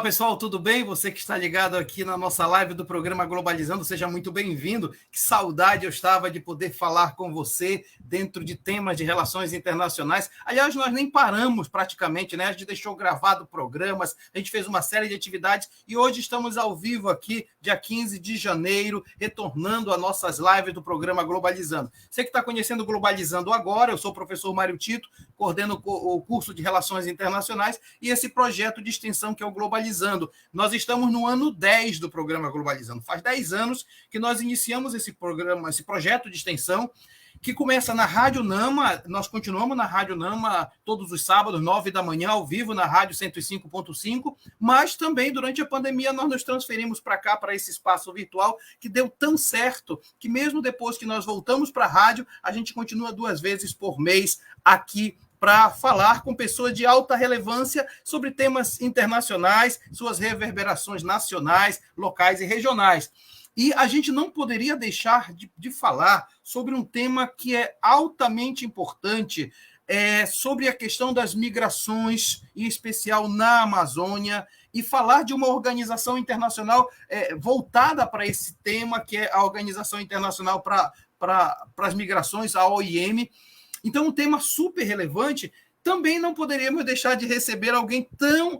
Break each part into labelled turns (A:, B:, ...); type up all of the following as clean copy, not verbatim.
A: pessoal, tudo bem? Você que está ligado aqui na nossa live do programa Globalizando, seja muito bem-vindo. Que saudade eu estava de poder falar com você dentro de temas de relações internacionais. Aliás, nós nem paramos praticamente, né? A gente deixou gravado programas, a gente fez uma série de atividades e hoje estamos ao vivo aqui, dia 15 de janeiro, retornando às nossas lives do programa Globalizando. Você que está conhecendo o Globalizando agora, eu sou o professor Mário Tito, coordeno o curso de Relações Internacionais e esse projeto de extensão que é o Globalizando. Nós estamos no ano 10 do programa Globalizando. Faz 10 anos que nós iniciamos esse programa, esse projeto de extensão, que começa na Rádio Nama. Nós continuamos na Rádio Nama todos os sábados, 9 da manhã, ao vivo, na Rádio 105.5, mas também durante a pandemia nós nos transferimos para cá, para esse espaço virtual, que deu tão certo que mesmo depois que nós voltamos para a rádio, a gente continua 2 vezes por mês aqui para falar com pessoas de alta relevância sobre temas internacionais, suas reverberações nacionais, locais e regionais. E a gente não poderia deixar de falar sobre um tema que é altamente importante, sobre a questão das migrações, em especial na Amazônia, e falar de uma organização internacional voltada para esse tema, que é a Organização Internacional para as Migrações, a OIM. Então, um tema super relevante. Também não poderíamos deixar de receber alguém tão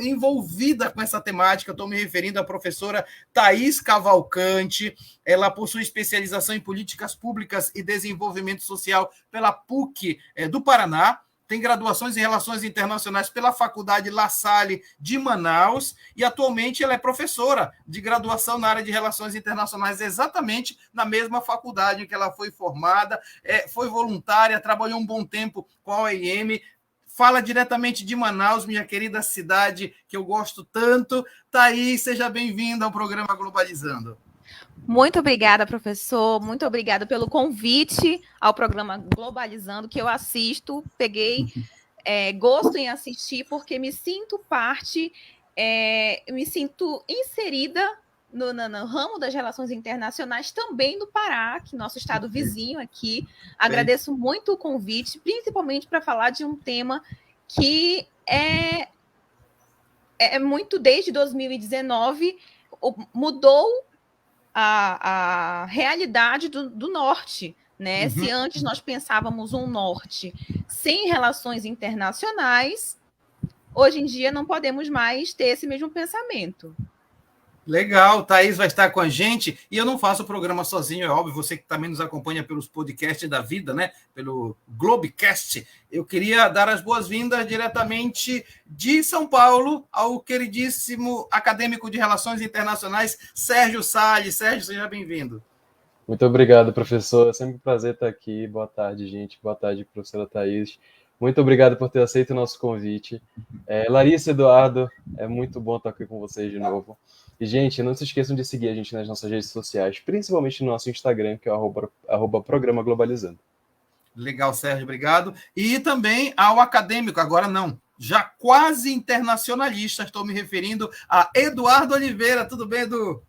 A: envolvida com essa temática. Estou me referindo à professora Thaís Cavalcante. Ela possui especialização em políticas públicas e desenvolvimento social pela PUC do Paraná. Tem graduações em Relações Internacionais pela Faculdade La Salle de Manaus e atualmente ela é professora de graduação na área de Relações Internacionais, exatamente na mesma faculdade em que ela foi formada, foi voluntária, trabalhou um bom tempo com a OIM, fala diretamente de Manaus, minha querida cidade que eu gosto tanto. Thaís, seja bem-vinda ao programa Globalizando.
B: Muito obrigada, professor. Muito obrigada pelo convite ao programa Globalizando, que eu assisto. Peguei gosto em assistir, porque me sinto parte, me sinto inserida no ramo das relações internacionais, também do Pará, que é nosso estado vizinho aqui. Agradeço muito o convite, principalmente para falar de um tema que é muito, desde 2019, mudou a realidade do norte, né? Uhum. Se antes nós pensávamos um norte sem relações internacionais, hoje em dia não podemos mais ter esse mesmo pensamento.
A: Legal, Thaís vai estar com a gente, e eu não faço o programa sozinho, é óbvio, você que também nos acompanha pelos podcasts da vida, né? Pelo Globecast. Eu queria dar as boas-vindas diretamente de São Paulo ao queridíssimo acadêmico de Relações Internacionais, Sérgio Salles. Sérgio, seja bem-vindo.
C: Muito obrigado, professor. É sempre um prazer estar aqui. Boa tarde, gente. Boa tarde, professora Thaís. Muito obrigado por ter aceito o nosso convite. Larissa, Eduardo, é muito bom estar aqui com vocês de novo. E, gente, não se esqueçam de seguir a gente nas nossas redes sociais, principalmente no nosso Instagram, que é o @programa Globalizando.
A: Legal, Sérgio, obrigado. E também ao acadêmico, agora não, já quase internacionalista, estou me referindo a Eduardo Oliveira. Tudo bem, Edu?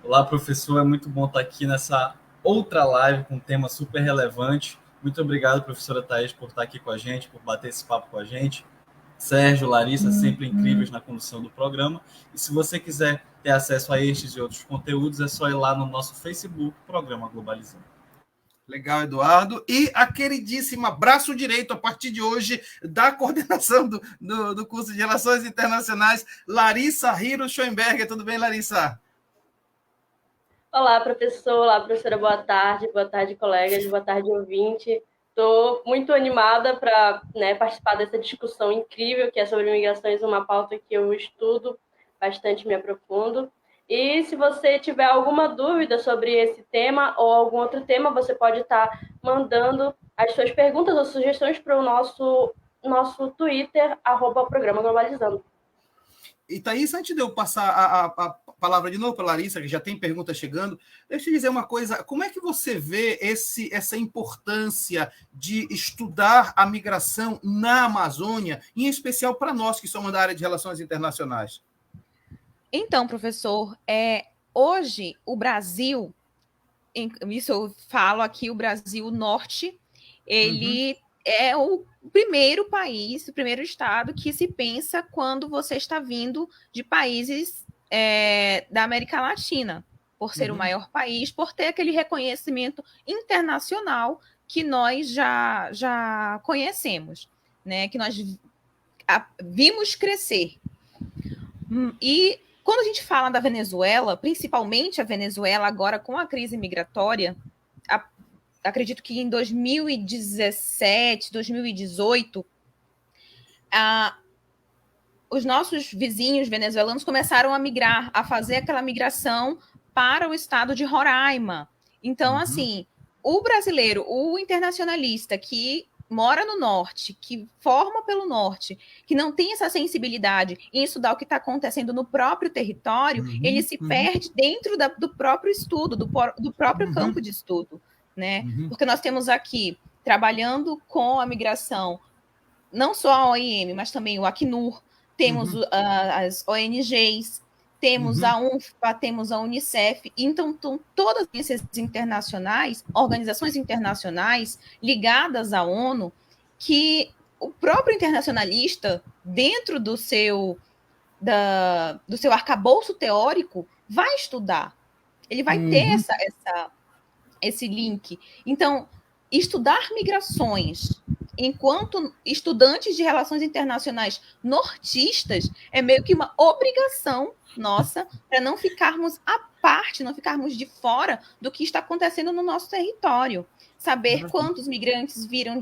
D: Olá, professor, é muito bom estar aqui nessa outra live com um tema super relevante. Muito obrigado, professora Thaís, por estar aqui com a gente, por bater esse papo com a gente. Sérgio, Larissa, sempre incríveis na condução do programa. E se você quiser ter acesso a estes e outros conteúdos, é só ir lá no nosso Facebook, Programa Globalizando.
A: Legal, Eduardo. E a queridíssima braço direito, a partir de hoje, da coordenação do curso de Relações Internacionais, Larissa Hiro Schoenberger. Tudo bem, Larissa?
E: Olá, professor. Olá, professora. Boa tarde, colegas. Boa tarde, ouvinte. Estou muito animada para participar dessa discussão incrível que é sobre migrações, uma pauta que eu estudo bastante, me aprofundo. E se você tiver alguma dúvida sobre esse tema ou algum outro tema, você pode estar mandando as suas perguntas ou sugestões para o nosso Twitter, @Programa Globalizando.
A: E, Thaís, antes de eu passar a palavra de novo para a Larissa, que já tem perguntas chegando, deixa eu te dizer uma coisa. Como é que você vê essa importância de estudar a migração na Amazônia, em especial para nós que somos da área de relações internacionais?
B: Então, professor, hoje o Brasil, isso eu falo aqui, o Brasil Norte, ele é o primeiro país, o primeiro estado que se pensa quando você está vindo de países da América Latina, por ser o maior país, por ter aquele reconhecimento internacional que nós já conhecemos, né? Que nós vimos crescer. E quando a gente fala da Venezuela, principalmente a Venezuela agora com a crise migratória, acredito que em 2017, 2018, os nossos vizinhos venezuelanos começaram a migrar, a fazer aquela migração para o estado de Roraima. Então, assim, o brasileiro, o internacionalista que mora no norte, que forma pelo norte, que não tem essa sensibilidade em estudar o que está acontecendo no próprio território, ele se perde dentro do próprio estudo, do próprio campo de estudo, né? Porque nós temos aqui, trabalhando com a migração, não só a OIM, mas também o Acnur, temos as ONGs, temos a UNFPA, temos a Unicef, então todas essas internacionais, organizações internacionais ligadas à ONU, que o próprio internacionalista, dentro do seu arcabouço teórico, vai estudar. Ele vai ter esse link. Então, estudar migrações enquanto estudantes de relações internacionais nortistas é meio que uma obrigação nossa para não ficarmos à parte, não ficarmos de fora do que está acontecendo no nosso território. Saber quantos migrantes vieram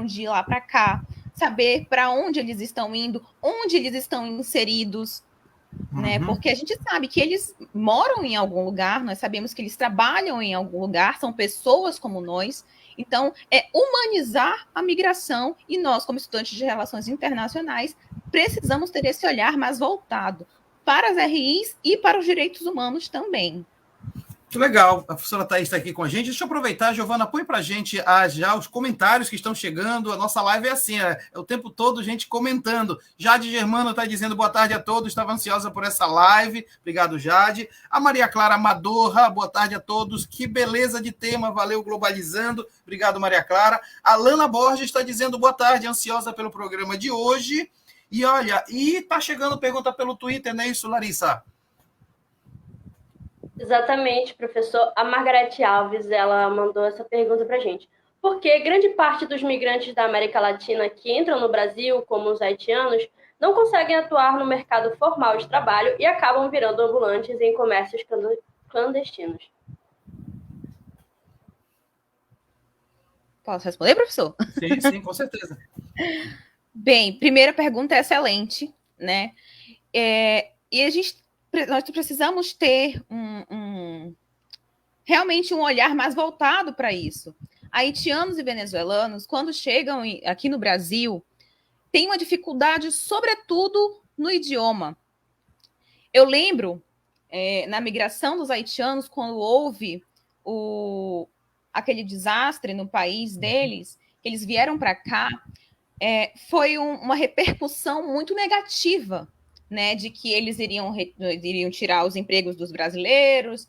B: de lá para cá, saber para onde eles estão indo, onde eles estão inseridos, né? Porque a gente sabe que eles moram em algum lugar, nós sabemos que eles trabalham em algum lugar, são pessoas como nós. Então, é humanizar a migração e nós, como estudantes de relações internacionais, precisamos ter esse olhar mais voltado para as RIs e para os direitos humanos também.
A: Muito legal. A professora Thaís está aqui com a gente. Deixa eu aproveitar, Giovana, põe para a gente já os comentários que estão chegando. A nossa live é assim, é o tempo todo gente comentando. Jade Germano está dizendo boa tarde a todos, estava ansiosa por essa live. Obrigado, Jade. A Maria Clara Madorra, boa tarde a todos. Que beleza de tema, valeu Globalizando. Obrigado, Maria Clara. A Lana Borges está dizendo boa tarde, ansiosa pelo programa de hoje. E olha, está chegando pergunta pelo Twitter, não é isso, Larissa?
E: Exatamente, professor. A Margarete Alves, ela mandou essa pergunta para a gente. Por que grande parte dos migrantes da América Latina que entram no Brasil, como os haitianos, não conseguem atuar no mercado formal de trabalho e acabam virando ambulantes em comércios clandestinos?
B: Posso responder, professor?
A: Sim, com certeza.
B: Bem, primeira pergunta é excelente, né? E nós precisamos ter realmente um olhar mais voltado para isso. Haitianos e venezuelanos, quando chegam aqui no Brasil, têm uma dificuldade, sobretudo, no idioma. Eu lembro, na migração dos haitianos, quando houve aquele desastre no país deles, que eles vieram para cá, foi uma repercussão muito negativa, né, de que eles iriam tirar os empregos dos brasileiros,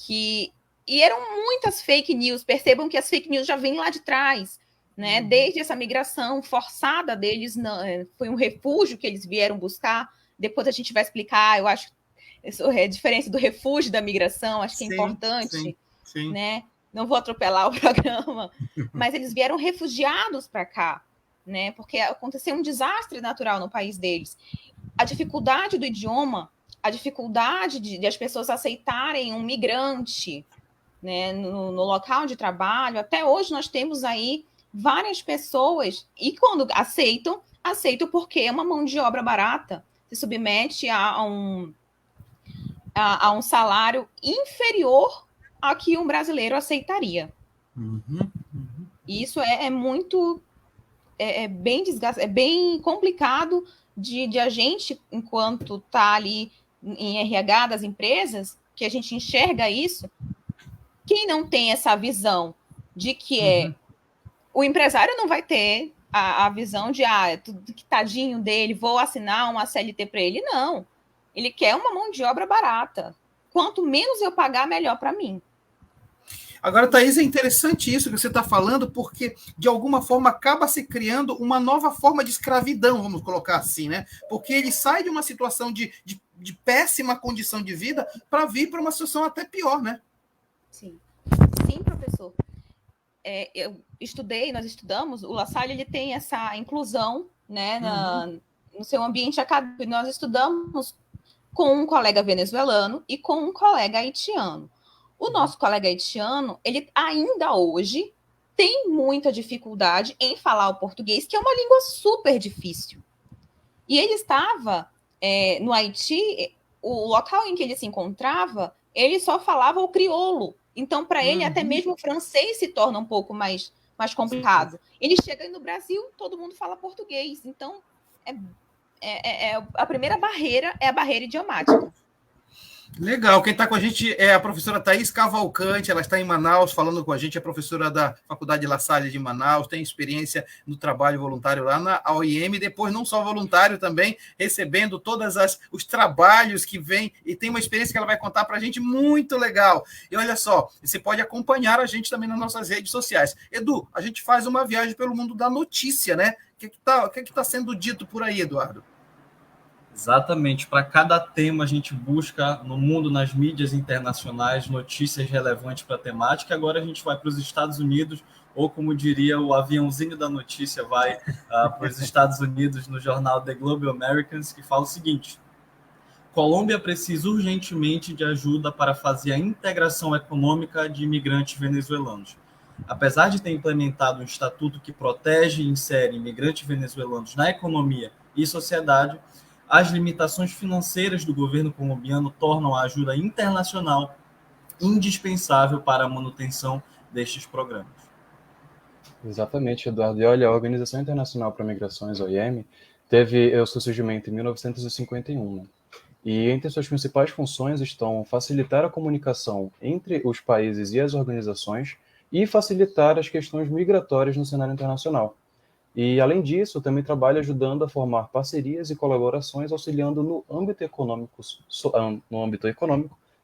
B: e eram muitas fake news. Percebam que as fake news já vêm lá de trás, né? Desde essa migração forçada deles, foi um refúgio que eles vieram buscar. Depois a gente vai explicar, eu acho, a diferença do refúgio da migração, acho que é importante,
A: sim.
B: Né? Não vou atropelar o programa, mas eles vieram refugiados para cá, né? Porque aconteceu um desastre natural no país deles. A dificuldade do idioma, a dificuldade de as pessoas aceitarem um migrante, né, no local de trabalho. Até hoje nós temos aí várias pessoas, e quando aceitam porque é uma mão de obra barata, se submete a um salário inferior ao que um brasileiro aceitaria. Isso é muito... É bem desgastante, é bem complicado de a gente, enquanto está ali em RH das empresas, que a gente enxerga isso. Quem não tem essa visão de que o empresário não vai ter a visão de que tadinho dele, vou assinar uma CLT para ele. Não. Ele quer uma mão de obra barata. Quanto menos eu pagar, melhor para mim.
A: Agora, Thaís, é interessante isso que você está falando, porque, de alguma forma, acaba se criando uma nova forma de escravidão, vamos colocar assim, né? Porque ele sai de uma situação de péssima condição de vida para vir para uma situação até pior, né?
B: Sim, sim, professor. Nós estudamos, o La Salle ele tem essa inclusão, né, no seu ambiente acadêmico. Nós estudamos com um colega venezuelano e com um colega haitiano. O nosso colega haitiano, ele ainda hoje tem muita dificuldade em falar o português, que é uma língua super difícil. E ele estava no Haiti, o local em que ele se encontrava, ele só falava o crioulo. Então, para ele, até mesmo o francês se torna um pouco mais complicado. Ele chega aí no Brasil, todo mundo fala português. Então, a primeira barreira é a barreira idiomática.
A: Legal, quem está com a gente é a professora Thaís Cavalcante, ela está em Manaus falando com a gente, é professora da Faculdade La Salle de Manaus, tem experiência no trabalho voluntário lá na OIM, depois não só voluntário também, recebendo todos os trabalhos que vem, e tem uma experiência que ela vai contar para a gente muito legal. E olha só, você pode acompanhar a gente também nas nossas redes sociais. Edu, a gente faz uma viagem pelo mundo da notícia, né? O que está sendo dito por aí, Eduardo?
D: Exatamente. Para cada tema, a gente busca no mundo, nas mídias internacionais, notícias relevantes para a temática. Agora a gente vai para os Estados Unidos, ou como diria o aviãozinho da notícia, vai para os Estados Unidos no jornal The Global Americans, que fala o seguinte: Colômbia precisa urgentemente de ajuda para fazer a integração econômica de imigrantes venezuelanos. Apesar de ter implementado um estatuto que protege e insere imigrantes venezuelanos na economia e sociedade, as limitações financeiras do governo colombiano tornam a ajuda internacional indispensável para a manutenção destes programas.
C: Exatamente, Eduardo. E olha, a Organização Internacional para Migrações, OIM, teve o seu surgimento em 1951, né? E entre suas principais funções estão facilitar a comunicação entre os países e as organizações e facilitar as questões migratórias no cenário internacional. E, além disso, também trabalha ajudando a formar parcerias e colaborações, auxiliando no âmbito econômico,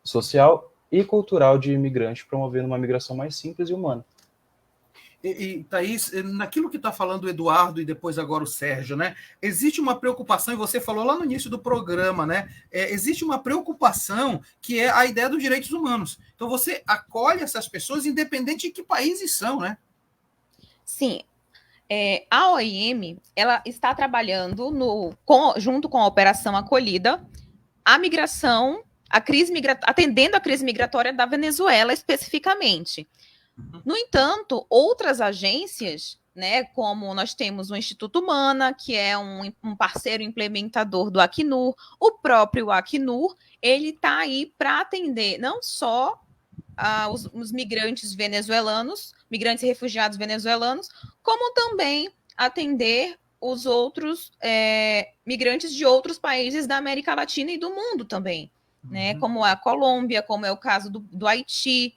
C: social e cultural de imigrantes, promovendo uma migração mais simples e humana.
A: E Thaís, naquilo que está falando o Eduardo e depois agora o Sérgio, né? Existe uma preocupação, e você falou lá no início do programa, né? Existe uma preocupação que é a ideia dos direitos humanos. Então, você acolhe essas pessoas, independente de que países são, né?
B: Sim. A OIM, ela está trabalhando junto com a Operação Acolhida, atendendo a crise migratória da Venezuela especificamente. No entanto, outras agências, né, como nós temos o Instituto Humana, que é um parceiro implementador do Acnur, o próprio Acnur, ele está aí para atender não só os migrantes venezuelanos, migrantes e refugiados venezuelanos, como também atender os outros migrantes de outros países da América Latina e do mundo também, né? Como a Colômbia, como é o caso do Haiti,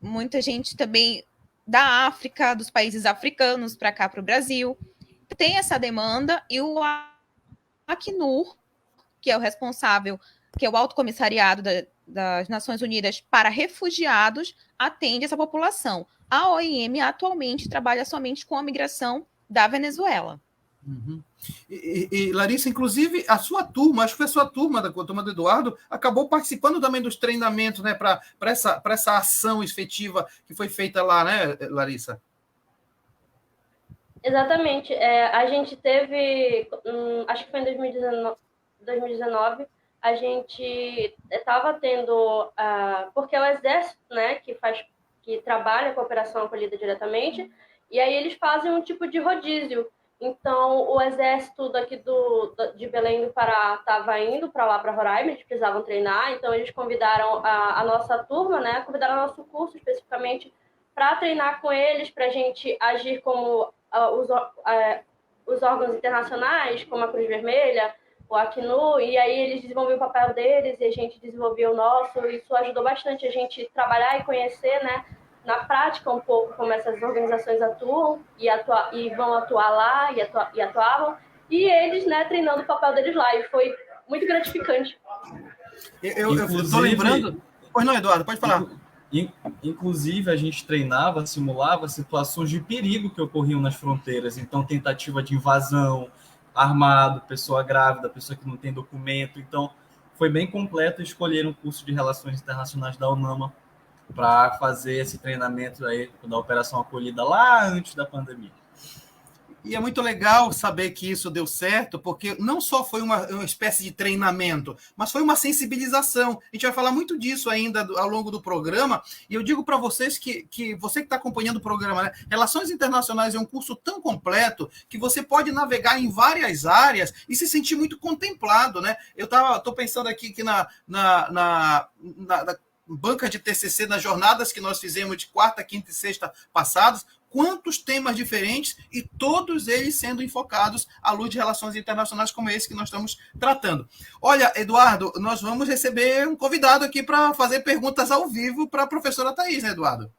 B: muita gente também da África, dos países africanos para cá, para o Brasil. Tem essa demanda e o Acnur, que é o responsável, que é o Alto Comissariado das Nações Unidas para Refugiados, atende essa população. A OIM atualmente trabalha somente com a migração da Venezuela.
A: E Larissa, inclusive, a sua turma, acho que foi a sua turma, da turma do Eduardo, acabou participando também dos treinamentos, né, para essa ação efetiva que foi feita lá, né, Larissa?
E: Exatamente. A gente teve, acho que foi em 2019, a gente estava tendo, porque é o Exército, né, que trabalha com a Operação Acolhida diretamente, e aí eles fazem um tipo de rodízio. Então, o Exército daqui de Belém do Pará estava indo para lá, para Roraima, eles precisavam treinar, então eles convidaram a nossa turma, né, convidaram o nosso curso especificamente para treinar com eles, para a gente agir como os órgãos internacionais, como a Cruz Vermelha, o Acnur, e aí eles desenvolviam o papel deles e a gente desenvolvia o nosso. Isso ajudou bastante a gente trabalhar e conhecer, né, na prática um pouco como essas organizações atuam e vão atuar lá e atuavam, e eles, né, treinando o papel deles lá, e foi muito gratificante.
A: Eu estou lembrando... Pois não, Eduardo, pode falar.
D: Inclusive, a gente treinava, simulava situações de perigo que ocorriam nas fronteiras. Então, tentativa de invasão, armado, pessoa grávida, pessoa que não tem documento. Então, foi bem completo escolher um curso de Relações Internacionais da UNAMA para fazer esse treinamento aí da Operação Acolhida lá antes da pandemia.
A: E é muito legal saber que isso deu certo, porque não só foi uma espécie de treinamento, mas foi uma sensibilização. A gente vai falar muito disso ainda ao longo do programa, e eu digo para vocês que você que está acompanhando o programa, né? Relações Internacionais é um curso tão completo que você pode navegar em várias áreas e se sentir muito contemplado, né? Eu estou pensando aqui que na banca de TCC, nas jornadas que nós fizemos de quarta, quinta e sexta passados, quantos temas diferentes e todos eles sendo enfocados à luz de relações internacionais como esse que nós estamos tratando. Olha, Eduardo, nós vamos receber um convidado aqui para fazer perguntas ao vivo para a professora Thaís, né, Eduardo?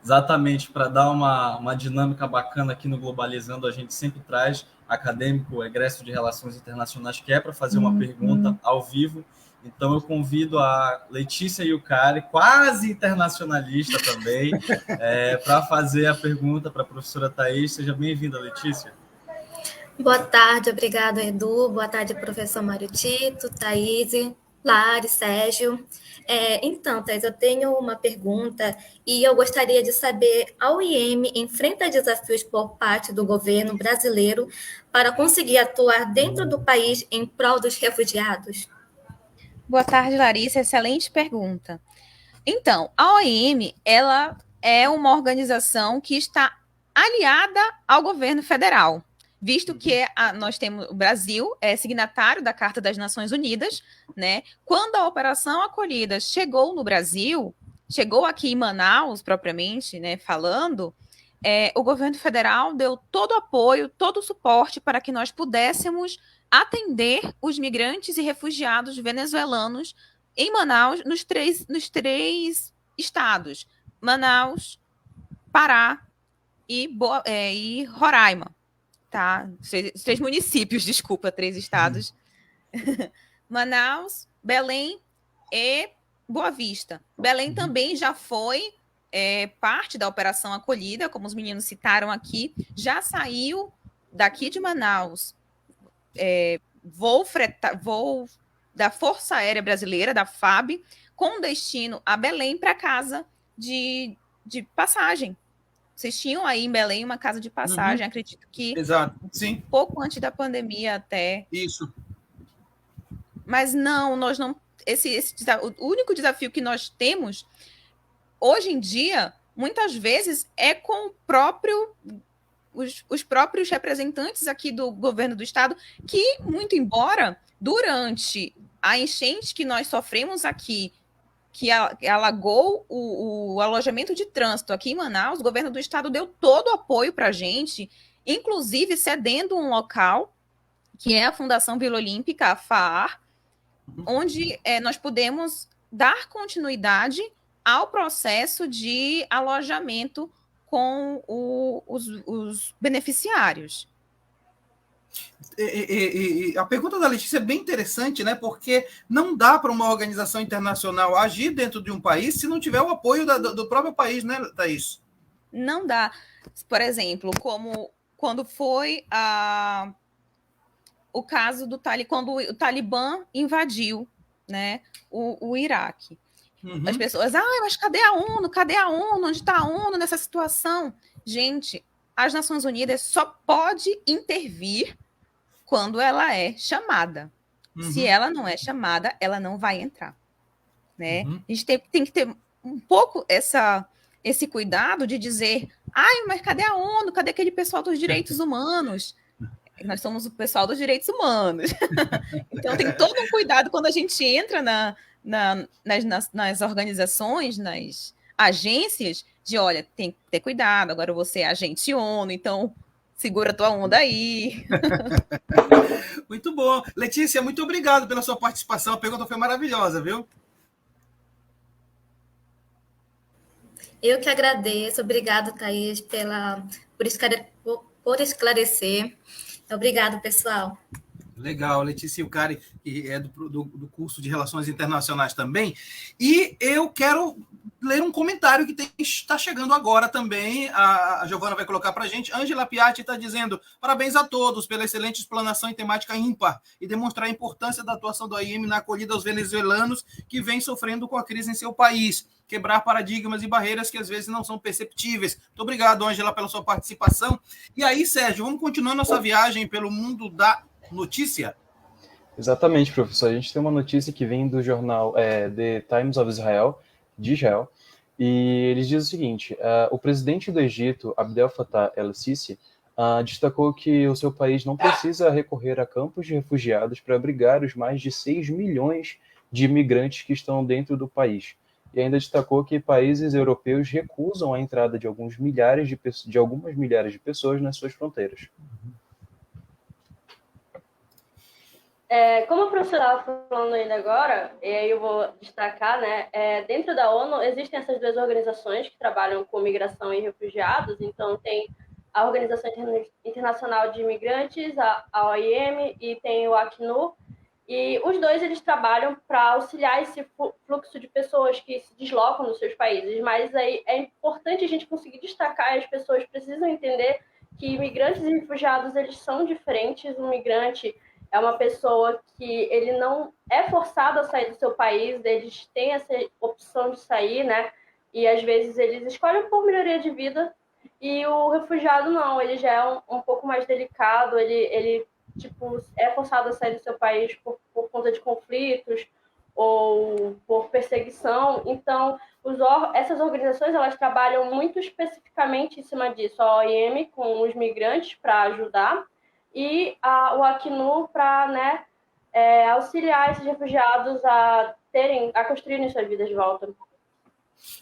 D: Exatamente, para dar uma dinâmica bacana aqui no Globalizando, a gente sempre traz acadêmico, egresso de Relações Internacionais, que é para fazer uma pergunta ao vivo. Então, eu convido a Letícia Yucari, quase internacionalista também, para fazer a pergunta para a professora Thaís. Seja bem-vinda, Letícia.
F: Boa tarde, obrigada, Edu. Boa tarde, professor Mário Tito, Thaís, Lari, Sérgio. Então, Thaís, eu tenho uma pergunta e eu gostaria de saber, a UIM enfrenta desafios por parte do governo brasileiro para conseguir atuar dentro do país em prol dos refugiados?
B: Boa tarde, Larissa. Excelente pergunta. Então, a OIM, ela é uma organização que está aliada ao governo federal, visto que nós temos o Brasil é signatário da Carta das Nações Unidas, né? Quando a Operação Acolhida chegou no Brasil, chegou aqui em Manaus, propriamente, né, falando, o governo federal deu todo o apoio, todo o suporte para que nós pudéssemos atender os migrantes e refugiados venezuelanos em Manaus, nos três estados, Manaus, Pará e Roraima, tá? Os três municípios, desculpa, 3 estados. Manaus, Belém e Boa Vista. Belém também já foi parte da Operação Acolhida, como os meninos citaram aqui, já saiu daqui de Manaus, voo da Força Aérea Brasileira, da FAB, com destino a Belém para casa de passagem. Vocês tinham aí em Belém uma casa de passagem, acredito que
A: Exato. Sim.
B: pouco antes da pandemia até.
A: Isso.
B: Mas não, nós não. O único desafio que nós temos hoje em dia, muitas vezes, é com os próprios representantes aqui do governo do estado, que, muito embora, durante a enchente que nós sofremos aqui, que alagou o alojamento de trânsito aqui em Manaus, o governo do estado deu todo o apoio para a gente, inclusive cedendo um local, que é a Fundação Vila Olímpica, a FAAR, onde nós podemos dar continuidade ao processo de alojamento com os beneficiários.
A: E a pergunta da Letícia é bem interessante, né? Porque não dá para uma organização internacional agir dentro de um país se não tiver o apoio do próprio país, né, Thaís?
B: Não dá. Por exemplo, como quando foi o caso quando o Talibã invadiu, né, o Iraque. As pessoas, mas cadê a ONU? Cadê a ONU? Onde está a ONU nessa situação? Gente, as Nações Unidas só pode intervir quando ela é chamada. Se ela não é chamada, ela não vai entrar. Né? A gente tem que ter um pouco esse cuidado de dizer, mas cadê a ONU? Cadê aquele pessoal dos direitos humanos? Nós somos o pessoal dos direitos humanos. Então tem todo um cuidado quando a gente entra nas organizações, nas agências, de olha, tem que ter cuidado, agora você é agente ONU, então segura a tua onda aí.
A: Muito bom. Letícia, muito obrigado pela sua participação, a pergunta foi maravilhosa, viu?
F: Eu que agradeço, obrigado, Thaís, por esclarecer. Obrigado, pessoal.
A: Legal, Letícia Yucari, que é do curso de Relações Internacionais também. E eu quero ler um comentário que está chegando agora também. A Giovana vai colocar para a gente. Ângela Piatti está dizendo: parabéns a todos pela excelente explanação em temática ímpar e demonstrar a importância da atuação do AIM na acolhida aos venezuelanos que vêm sofrendo com a crise em seu país. Quebrar paradigmas e barreiras que às vezes não são perceptíveis. Muito obrigado, Ângela, pela sua participação. E aí, Sérgio, vamos continuar nossa viagem pelo mundo da notícia?
C: Exatamente, professor. A gente tem uma notícia que vem do jornal The Times of Israel, de Israel, e eles dizem o seguinte: o presidente do Egito, Abdel Fattah el-Sisi, destacou que o seu país não precisa recorrer a campos de refugiados para abrigar os mais de 6 milhões de imigrantes que estão dentro do país. E ainda destacou que países europeus recusam a entrada de algumas milhares de pessoas nas suas fronteiras.
E: Como o professor estava falando ainda agora, e aí eu vou destacar, né? Dentro da ONU existem essas duas organizações que trabalham com migração e refugiados. Então tem a Organização Internacional de Imigrantes, a OIM, e tem o Acnur. E os dois eles trabalham para auxiliar esse fluxo de pessoas que se deslocam nos seus países. Mas aí é importante a gente conseguir destacar, e as pessoas precisam entender que imigrantes e refugiados eles são diferentes. Um migrante é uma pessoa que ele não é forçado a sair do seu país, eles têm essa opção de sair, né? E às vezes eles escolhem por melhoria de vida. E o refugiado não, ele já é um pouco mais delicado, ele tipo, é forçado a sair do seu país por conta de conflitos ou por perseguição. Então, essas organizações elas trabalham muito especificamente em cima disso. A OIM com os migrantes para ajudar, e o Acnur para, né, auxiliar esses refugiados a construírem suas vidas de volta.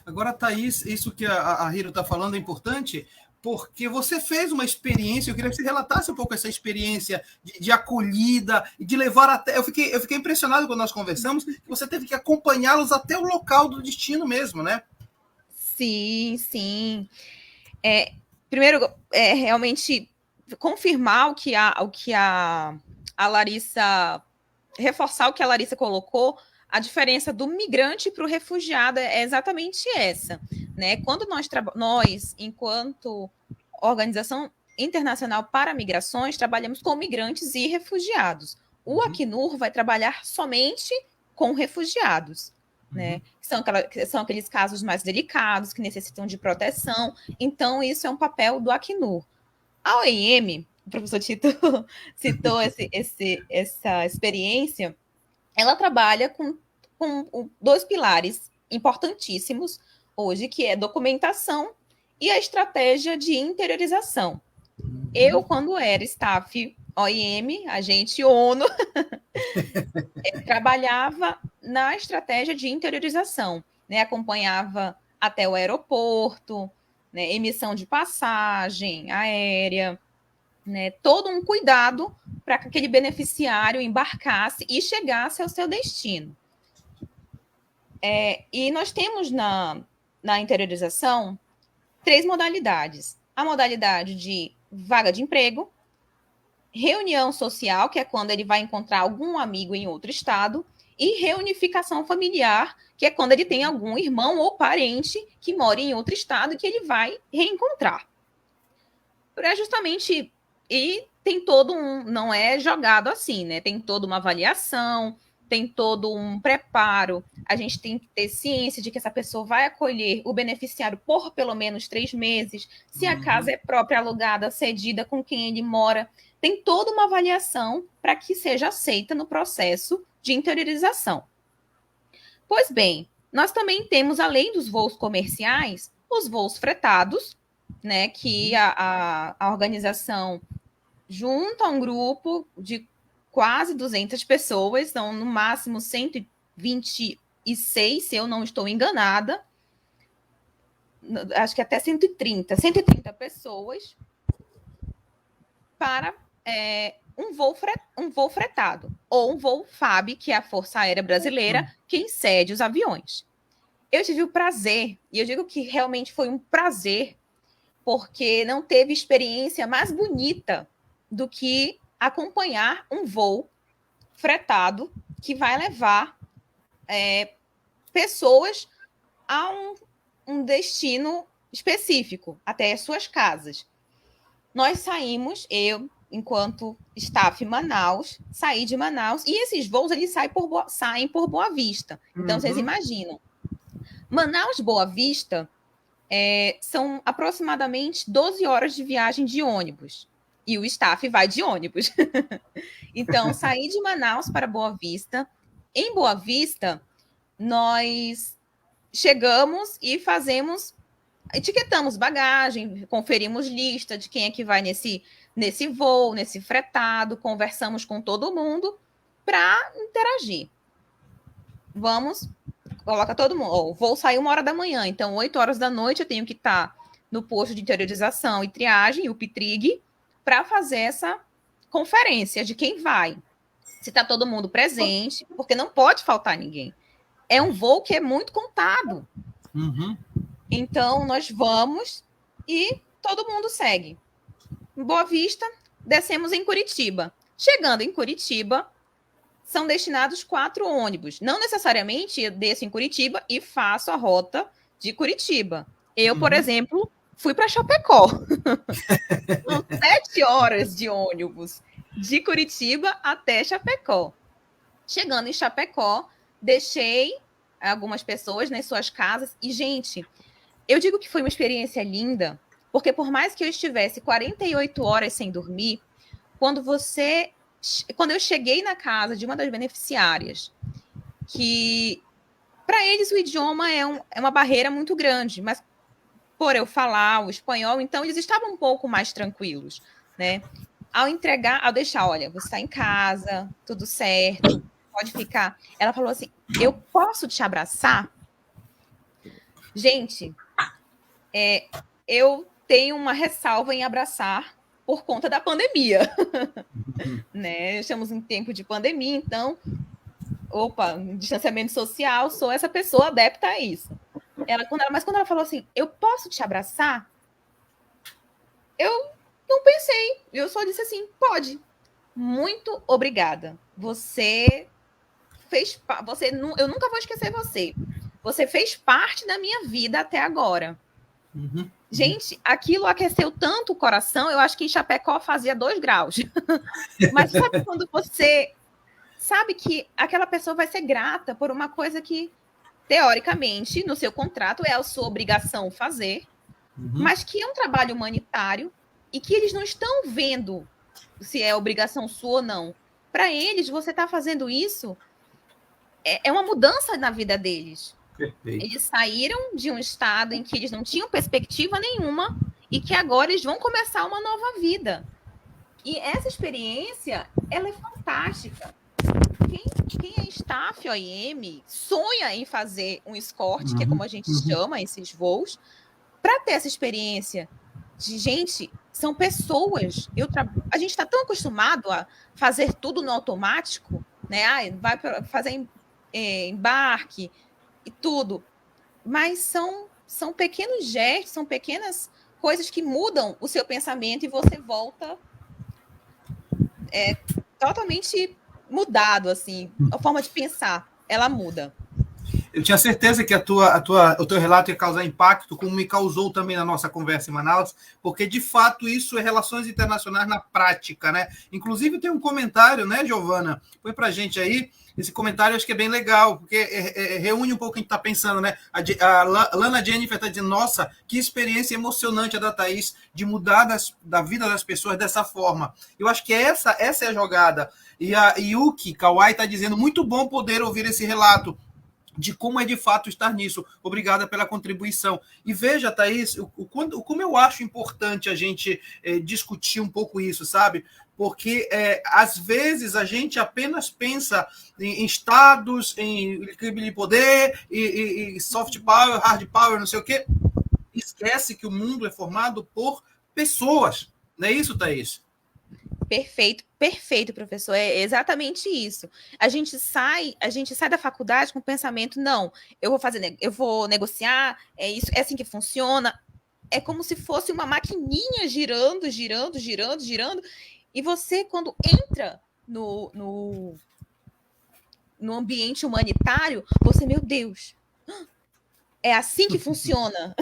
A: Agora, Thaís, isso que a Hiro está falando é importante, porque você fez uma experiência, eu queria que você relatasse um pouco essa experiência de acolhida e de levar até... Eu fiquei impressionado quando nós conversamos, que você teve que acompanhá-los até o local do destino mesmo, né?
B: Sim, sim. Primeiro, realmente confirmar o que a Larissa... Reforçar o que a Larissa colocou, a diferença do migrante para o refugiado é exatamente essa, né? Quando nós, enquanto Organização Internacional para Migrações, trabalhamos com migrantes e refugiados. O Acnur vai trabalhar somente com refugiados, né? São aqueles casos mais delicados, que necessitam de proteção. Então, isso é um papel do Acnur. A OIM, o professor Tito citou essa experiência, ela trabalha com dois pilares importantíssimos hoje, que é documentação e a estratégia de interiorização. Eu, quando era staff OIM, agente ONU, trabalhava na estratégia de interiorização, né? Acompanhava até o aeroporto, né? Emissão de passagem aérea, né? Todo um cuidado para que aquele beneficiário embarcasse e chegasse ao seu destino. E nós temos na interiorização 3 modalidades. A modalidade de vaga de emprego, reunião social, que é quando ele vai encontrar algum amigo em outro estado, e reunificação familiar, que é quando ele tem algum irmão ou parente que mora em outro estado e que ele vai reencontrar. Justamente, e tem todo não é jogado assim, né? Tem toda uma avaliação, tem todo um preparo. A gente tem que ter ciência de que essa pessoa vai acolher o beneficiário por pelo menos 3 meses, se a casa é própria, alugada, cedida, com quem ele mora. Tem toda uma avaliação para que seja aceita no processo de interiorização. Pois bem, nós também temos, além dos voos comerciais, os voos fretados, né, que a organização junta um grupo de quase 200 pessoas, são no máximo 126, se eu não estou enganada, acho que até 130 pessoas para um voo fretado, ou um voo FAB, que é a Força Aérea Brasileira, que cede os aviões. Eu tive o prazer, e eu digo que realmente foi um prazer, porque não teve experiência mais bonita do que acompanhar um voo fretado que vai levar pessoas a um destino específico, até as suas casas. Nós saímos, eu, enquanto staff em Manaus, saí de Manaus, e esses voos eles saem por Boa Vista. Então, vocês imaginam. Manaus, Boa Vista, são aproximadamente 12 horas de viagem de ônibus. E o staff vai de ônibus. Então, saí de Manaus para Boa Vista. Em Boa Vista, nós chegamos e etiquetamos bagagem, conferimos lista de quem é que vai nesse voo, nesse fretado, conversamos com todo mundo para interagir. Coloca todo mundo. O voo saiu 1h da manhã, então 8 horas da noite eu tenho que estar no posto de interiorização e triagem, o PITRIG, para fazer essa conferência de quem vai. Se está todo mundo presente, porque não pode faltar ninguém. É um voo que é muito contado. Então, nós vamos e todo mundo segue. Em Boa Vista, descemos em Curitiba. Chegando em Curitiba, são destinados 4 ônibus. Não necessariamente eu desço em Curitiba e faço a rota de Curitiba. Eu, por exemplo, fui para Chapecó. São 7 horas de ônibus de Curitiba até Chapecó. Chegando em Chapecó, deixei algumas pessoas nas suas casas. E, gente, eu digo que foi uma experiência linda, porque por mais que eu estivesse 48 horas sem dormir, quando eu cheguei na casa de uma das beneficiárias, que para eles o idioma é uma barreira muito grande, mas por eu falar o espanhol, então eles estavam um pouco mais tranquilos, né? Ao deixar, olha, você está em casa, tudo certo, pode ficar. Ela falou assim, eu posso te abraçar? Gente, eu tenho uma ressalva em abraçar por conta da pandemia. Né? Estamos em tempo de pandemia, então, distanciamento social, sou essa pessoa adepta a isso. Mas quando ela falou assim, eu posso te abraçar? Eu não pensei, eu só disse assim, pode. Muito obrigada. Eu nunca vou esquecer você. Você fez parte da minha vida até agora. Gente, aquilo aqueceu tanto o coração, eu acho que em Chapecó fazia 2 graus. Mas sabe quando você sabe que aquela pessoa vai ser grata por uma coisa que, teoricamente, no seu contrato é a sua obrigação fazer, mas que é um trabalho humanitário e que eles não estão vendo se é obrigação sua ou não. Para eles, você está fazendo isso, é uma mudança na vida deles. Perfeito. Eles saíram de um estado em que eles não tinham perspectiva nenhuma e que agora eles vão começar uma nova vida. E essa experiência, ela é fantástica. Quem é staff OIM sonha em fazer um escort, que é como a gente chama esses voos, para ter essa experiência de, gente, são pessoas. A gente está tão acostumado a fazer tudo no automático, né? Vai fazer embarque e tudo. Mas são pequenos gestos, são pequenas coisas que mudam o seu pensamento e você volta totalmente mudado, assim. A forma de pensar, ela muda.
A: Eu tinha certeza que o teu relato ia causar impacto, como me causou também na nossa conversa em Manaus, porque, de fato, isso é relações internacionais na prática, né? Inclusive, tem um comentário, né, Giovana? Põe pra gente aí. Esse comentário eu acho que é bem legal, porque reúne um pouco o que a gente está pensando, né? A Lana Jennifer está dizendo, nossa, que experiência emocionante a da Thaís de mudar da vida das pessoas dessa forma. Eu acho que essa é a jogada. E a Yuki Kawai está dizendo, muito bom poder ouvir esse relato de como é de fato estar nisso. Obrigada pela contribuição. E veja, Thaís, como eu acho importante a gente discutir um pouco isso, sabe? Porque, às vezes, a gente apenas pensa em estados, em equilíbrio de poder, e soft power, hard power, não sei o quê. Esquece que o mundo é formado por pessoas. Não é isso, Thaís? Perfeito, professor. É exatamente isso. A gente sai da faculdade com o pensamento, não, eu vou negociar, é assim que funciona. É como se fosse uma maquininha girando.
B: E você, quando entra no ambiente humanitário, você, meu Deus, é assim que funciona.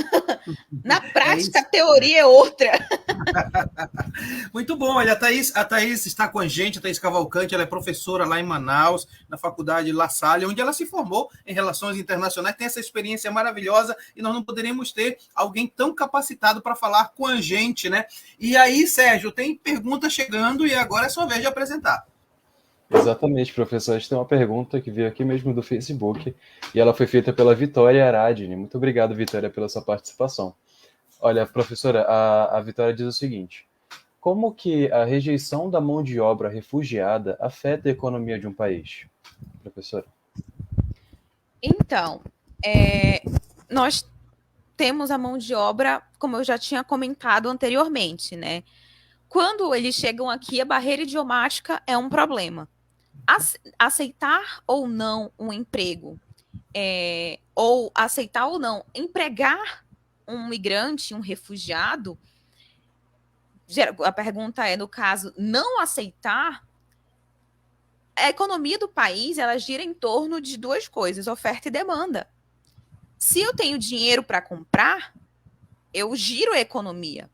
B: Na prática, a teoria é outra.
A: Muito bom, olha, a Thaís está com a gente, a Thaís Cavalcante, ela é professora lá em Manaus, na Faculdade La Salle, onde ela se formou em Relações Internacionais, tem essa experiência maravilhosa, e nós não poderíamos ter alguém tão capacitado para falar com a gente, né? E aí, Sérgio, tem pergunta chegando, e agora é sua vez de apresentar.
C: Exatamente, professor. A gente tem uma pergunta que veio aqui mesmo do Facebook, e ela foi feita pela Vitória Aradini. Muito obrigado, Vitória, pela sua participação. Olha, professora, a Vitória diz o seguinte: como que a rejeição da mão de obra refugiada afeta a economia de um país? Professora.
B: Então, nós temos a mão de obra, como eu já tinha comentado anteriormente, né? Quando eles chegam aqui, a barreira idiomática é um problema. Aceitar ou não um emprego, ou aceitar ou não empregar um migrante, um refugiado, a pergunta é, no caso, não aceitar, a economia do país, ela gira em torno de duas coisas, oferta e demanda. Se eu tenho dinheiro para comprar, eu giro a economia.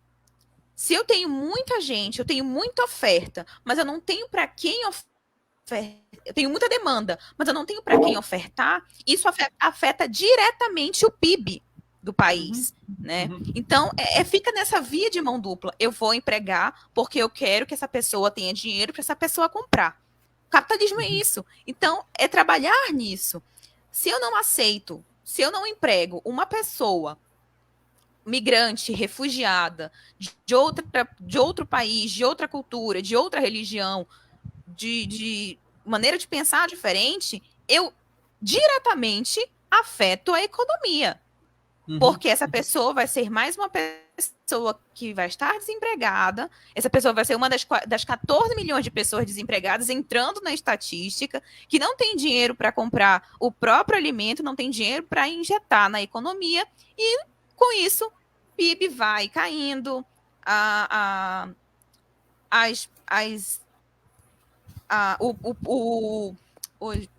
B: Se eu tenho muita gente, eu tenho muita oferta, mas eu não tenho para quem ofertar, eu tenho muita demanda, mas eu não tenho para quem ofertar, isso afeta diretamente o PIB do país, né? Então, fica nessa via de mão dupla. Eu vou empregar porque eu quero que essa pessoa tenha dinheiro para essa pessoa comprar. O capitalismo é isso. Então, é trabalhar nisso. Se eu não aceito, se eu não emprego uma pessoa migrante, refugiada, de outro país, de outra cultura, de outra religião, de maneira de pensar diferente, eu diretamente afeto a economia. Porque essa pessoa vai ser mais uma pessoa que vai estar desempregada, essa pessoa vai ser uma das 14 milhões de pessoas desempregadas entrando na estatística, que não tem dinheiro para comprar o próprio alimento, não tem dinheiro para injetar na economia, e com isso, o PIB vai caindo,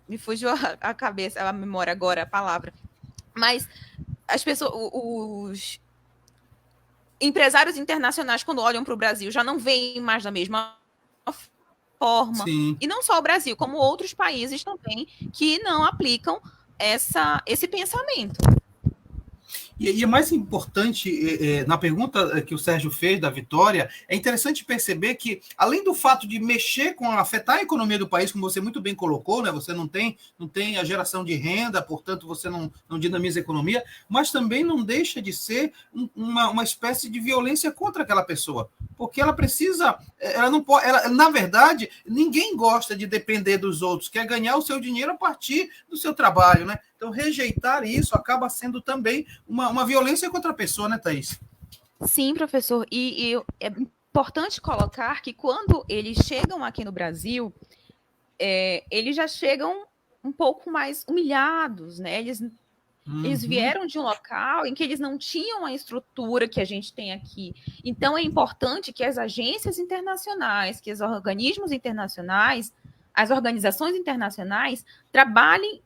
B: me fugiu a cabeça, a memória agora, a palavra, mas as pessoas, os empresários internacionais, quando olham para o Brasil, já não veem mais da mesma forma. Sim. E não só o Brasil, como outros países também, que não aplicam esse pensamento.
A: E é mais importante, na pergunta que o Sérgio fez da Vitória, é interessante perceber que, além do fato de mexer com, afetar a economia do país, como você muito bem colocou, né, você não tem a geração de renda, portanto, você não dinamiza a economia, mas também não deixa de ser uma espécie de violência contra aquela pessoa, porque ela precisa, ela não pode, na verdade, ninguém gosta de depender dos outros, quer ganhar o seu dinheiro a partir do seu trabalho, né? Então, rejeitar isso acaba sendo também uma violência contra a pessoa, né, Thaís?
B: Sim, professor. E é importante colocar que quando eles chegam aqui no Brasil, eles já chegam um pouco mais humilhados, né? Eles vieram de um local em que eles não tinham a estrutura que a gente tem aqui. Então, é importante que as agências internacionais, que os organismos internacionais, as organizações internacionais trabalhem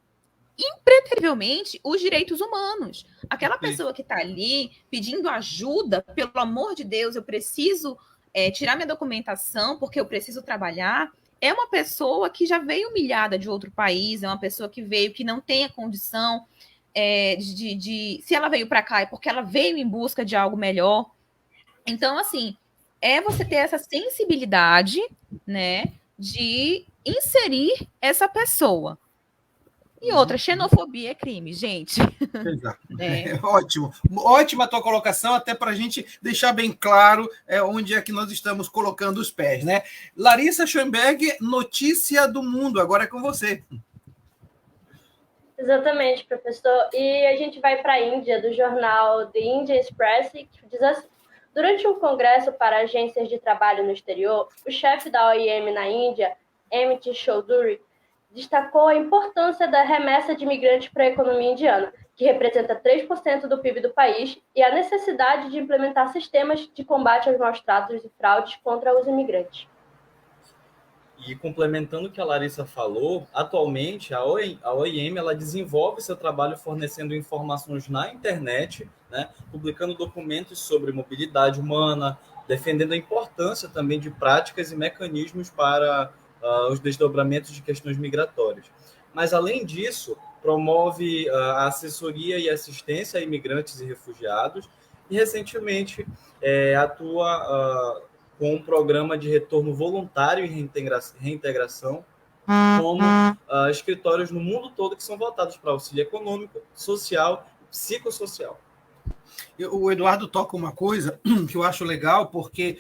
B: impreterivelmente os direitos humanos. Aquela pessoa que está ali pedindo ajuda, pelo amor de Deus, eu preciso tirar minha documentação porque eu preciso trabalhar, é uma pessoa que já veio humilhada de outro país, é uma pessoa que veio que não tem a condição se ela veio para cá é porque ela veio em busca de algo melhor. Então, assim, você ter essa sensibilidade, né, de inserir essa pessoa. E outra, xenofobia é crime, gente.
A: Exato. Ótimo. Ótima a tua colocação, até para a gente deixar bem claro onde é que nós estamos colocando os pés, né? Larissa Schoenberg, notícia do mundo, agora é com você.
E: Exatamente, professor. E a gente vai para a Índia, do jornal The Indian Express, que diz assim: durante um congresso para agências de trabalho no exterior, o chefe da OIM na Índia, Amit Chaudhuri, destacou a importância da remessa de imigrantes para a economia indiana, que representa 3% do PIB do país, e a necessidade de implementar sistemas de combate aos maus-tratos e fraudes contra os imigrantes.
D: E complementando o que a Larissa falou, atualmente a OIM ela desenvolve seu trabalho fornecendo informações na internet, né, publicando documentos sobre mobilidade humana, defendendo a importância também de práticas e mecanismos para os desdobramentos de questões migratórias. Mas, além disso, promove a assessoria e assistência a imigrantes e refugiados e, recentemente, atua com um programa de retorno voluntário e reintegração, como escritórios no mundo todo que são voltados para auxílio econômico, social e psicossocial.
A: O Eduardo toca uma coisa que eu acho legal, porque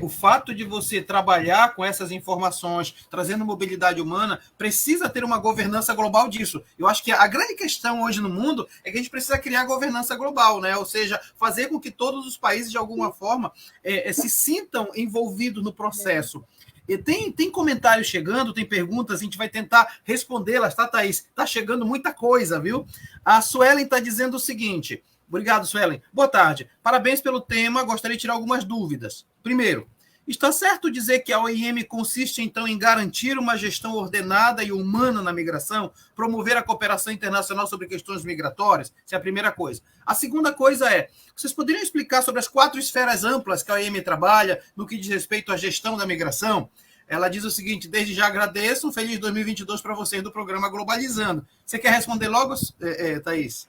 A: o fato de você trabalhar com essas informações, trazendo mobilidade humana, precisa ter uma governança global disso. Eu acho que a grande questão hoje no mundo é que a gente precisa criar governança global, né? Ou seja, fazer com que todos os países, de alguma forma, se sintam envolvidos no processo. E tem comentários chegando, tem perguntas, a gente vai tentar respondê-las, tá, Thaís? Está chegando muita coisa, viu? A Suelen está dizendo o seguinte... Obrigado, Suelen. Boa tarde. Parabéns pelo tema. Gostaria de tirar algumas dúvidas. Primeiro, está certo dizer que a OIM consiste, então, em garantir uma gestão ordenada e humana na migração, promover a cooperação internacional sobre questões migratórias? Essa é a primeira coisa. A segunda coisa vocês poderiam explicar sobre as 4 esferas amplas que a OIM trabalha no que diz respeito à gestão da migração? Ela diz o seguinte: desde já agradeço, um feliz 2022 para vocês do programa Globalizando. Você quer responder logo, Thaís?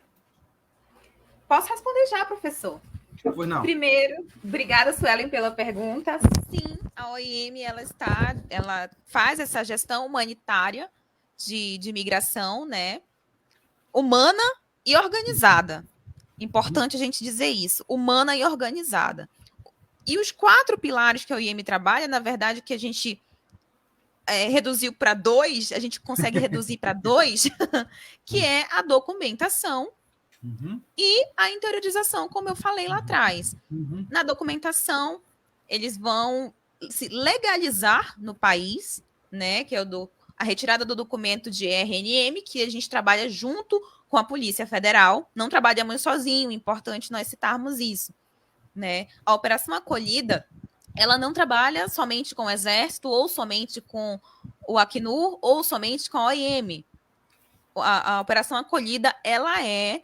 B: Posso responder já, professor?
A: Pois não.
B: Primeiro, obrigada, Suelen, pela pergunta. Sim, a OIM ela faz essa gestão humanitária de migração, né? Humana e organizada. Importante a gente dizer isso, humana e organizada. E os 4 pilares que a OIM trabalha, na verdade, que a gente reduziu para 2, a gente consegue reduzir para 2, que é a documentação, e a interiorização, como eu falei lá atrás. Na documentação, eles vão se legalizar no país, né, que é a retirada do documento de RNM, que a gente trabalha junto com a Polícia Federal. Não trabalhamos sozinho, importante nós citarmos isso, né? A Operação Acolhida, ela não trabalha somente com o Exército, ou somente com o Acnur, ou somente com a OIM. A Operação Acolhida, ela é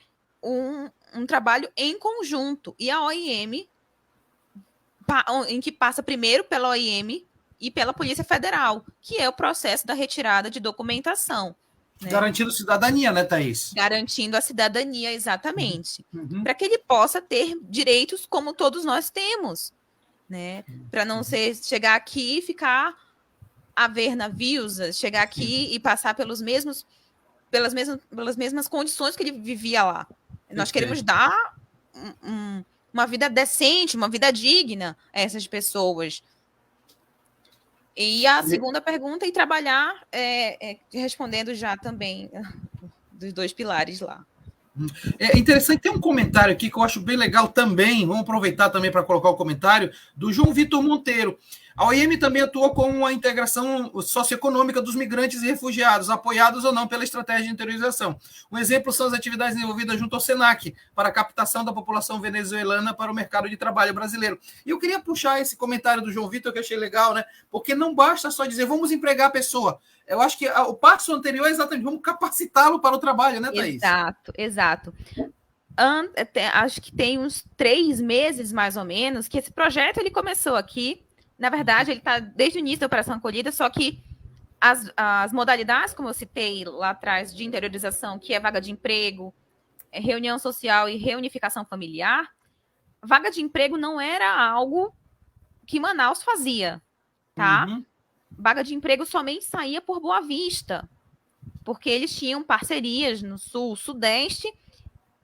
B: um trabalho em conjunto. E a OIM, em que passa primeiro pela OIM e pela Polícia Federal, que é o processo da retirada de documentação. Né?
A: Garantindo cidadania, né, Thaís?
B: Garantindo a cidadania, exatamente. Para que ele possa ter direitos como todos nós temos. Né? Para não chegar aqui e ficar a ver navios, chegar aqui e passar pelas mesmas condições que ele vivia lá. Nós queremos dar uma vida decente, uma vida digna a essas pessoas. E a segunda pergunta, e trabalhar, respondendo já também dos 2 pilares lá.
A: É interessante, tem um comentário aqui que eu acho bem legal também, vamos aproveitar também para colocar o comentário, do João Vitor Monteiro. A OIM também atua com a integração socioeconômica dos migrantes e refugiados, apoiados ou não pela estratégia de interiorização. Um exemplo são as atividades desenvolvidas junto ao SENAC, para a captação da população venezuelana para o mercado de trabalho brasileiro. E eu queria puxar esse comentário do João Vitor, que eu achei legal, né? Porque não basta só dizer, vamos empregar a pessoa. Eu acho que o passo anterior é exatamente, vamos capacitá-lo para o trabalho, né, Thaís?
B: Exato. Acho que tem uns 3 meses, mais ou menos, que esse projeto ele começou aqui. Na verdade, ele está desde o início da Operação Acolhida, só que as modalidades, como eu citei lá atrás, de interiorização, que é vaga de emprego, reunião social e reunificação familiar, vaga de emprego não era algo que Manaus fazia, tá? Vaga de emprego somente saía por Boa Vista, porque eles tinham parcerias no Sul, Sudeste,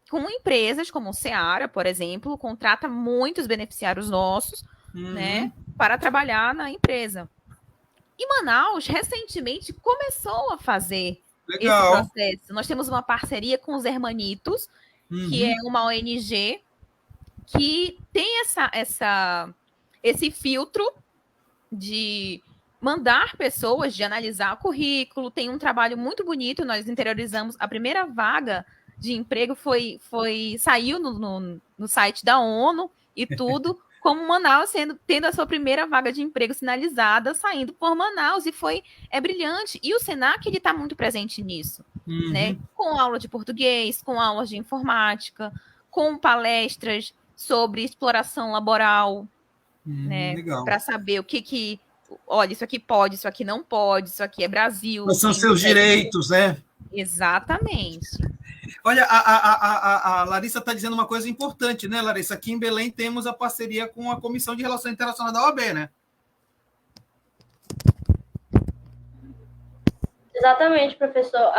B: com empresas como o Seara, por exemplo, contrata muitos beneficiários nossos, né, para trabalhar na empresa. E Manaus, recentemente, começou a fazer esse processo. Nós temos uma parceria com os Hermanitos, que é uma ONG que tem esse filtro de mandar pessoas, de analisar o currículo. Tem um trabalho muito bonito, nós interiorizamos. A primeira vaga de emprego saiu no site da ONU e tudo, como Manaus tendo a sua primeira vaga de emprego sinalizada, saindo por Manaus, e é brilhante. E o Senac, ele está muito presente nisso, né? Com aula de português, com aulas de informática, com palestras sobre exploração laboral, né? Para saber o que... Olha, isso aqui pode, isso aqui não pode, isso aqui é Brasil.
A: Quais são seus direitos, né?
B: Exatamente.
A: Olha, a Larissa está dizendo uma coisa importante, né, Larissa? Aqui em Belém temos a parceria com a Comissão de Relações Internacionais da OAB, né?
E: Exatamente, professor.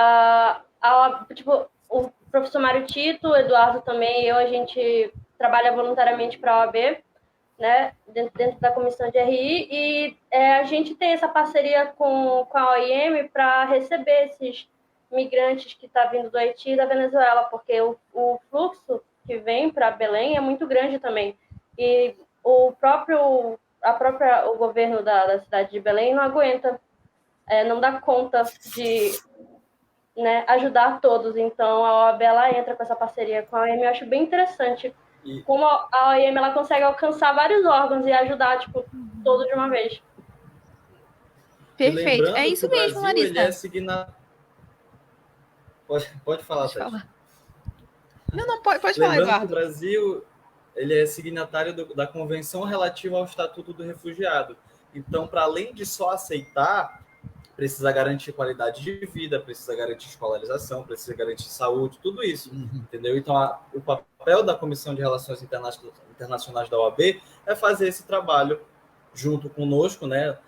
E: Tipo, o professor Mário Tito, o Eduardo também, a gente trabalha voluntariamente para a OAB, né, dentro da comissão de RI, e a gente tem essa parceria com a OIM para receber esses migrantes que estão vindo do Haiti e da Venezuela, porque o fluxo que vem para Belém é muito grande também. E o governo da cidade de Belém não aguenta, não dá conta de, né, ajudar todos. Então, a OAB ela entra com essa parceria com a OIM. Eu acho bem interessante como a OIM ela consegue alcançar vários órgãos e ajudar, tipo, todos de uma vez.
B: Perfeito. É isso mesmo, Larissa.
D: Ele é Pode falar, Tati.
B: Não, pode falar,
D: Lembrando
B: Eduardo.
D: que o Brasil ele é signatário da Convenção relativa ao Estatuto do Refugiado. Então, para além de só aceitar, precisa garantir qualidade de vida, precisa garantir escolarização, precisa garantir saúde, tudo isso, entendeu? Então, o papel da Comissão de Relações Internacionais da OAB é fazer esse trabalho junto conosco, né,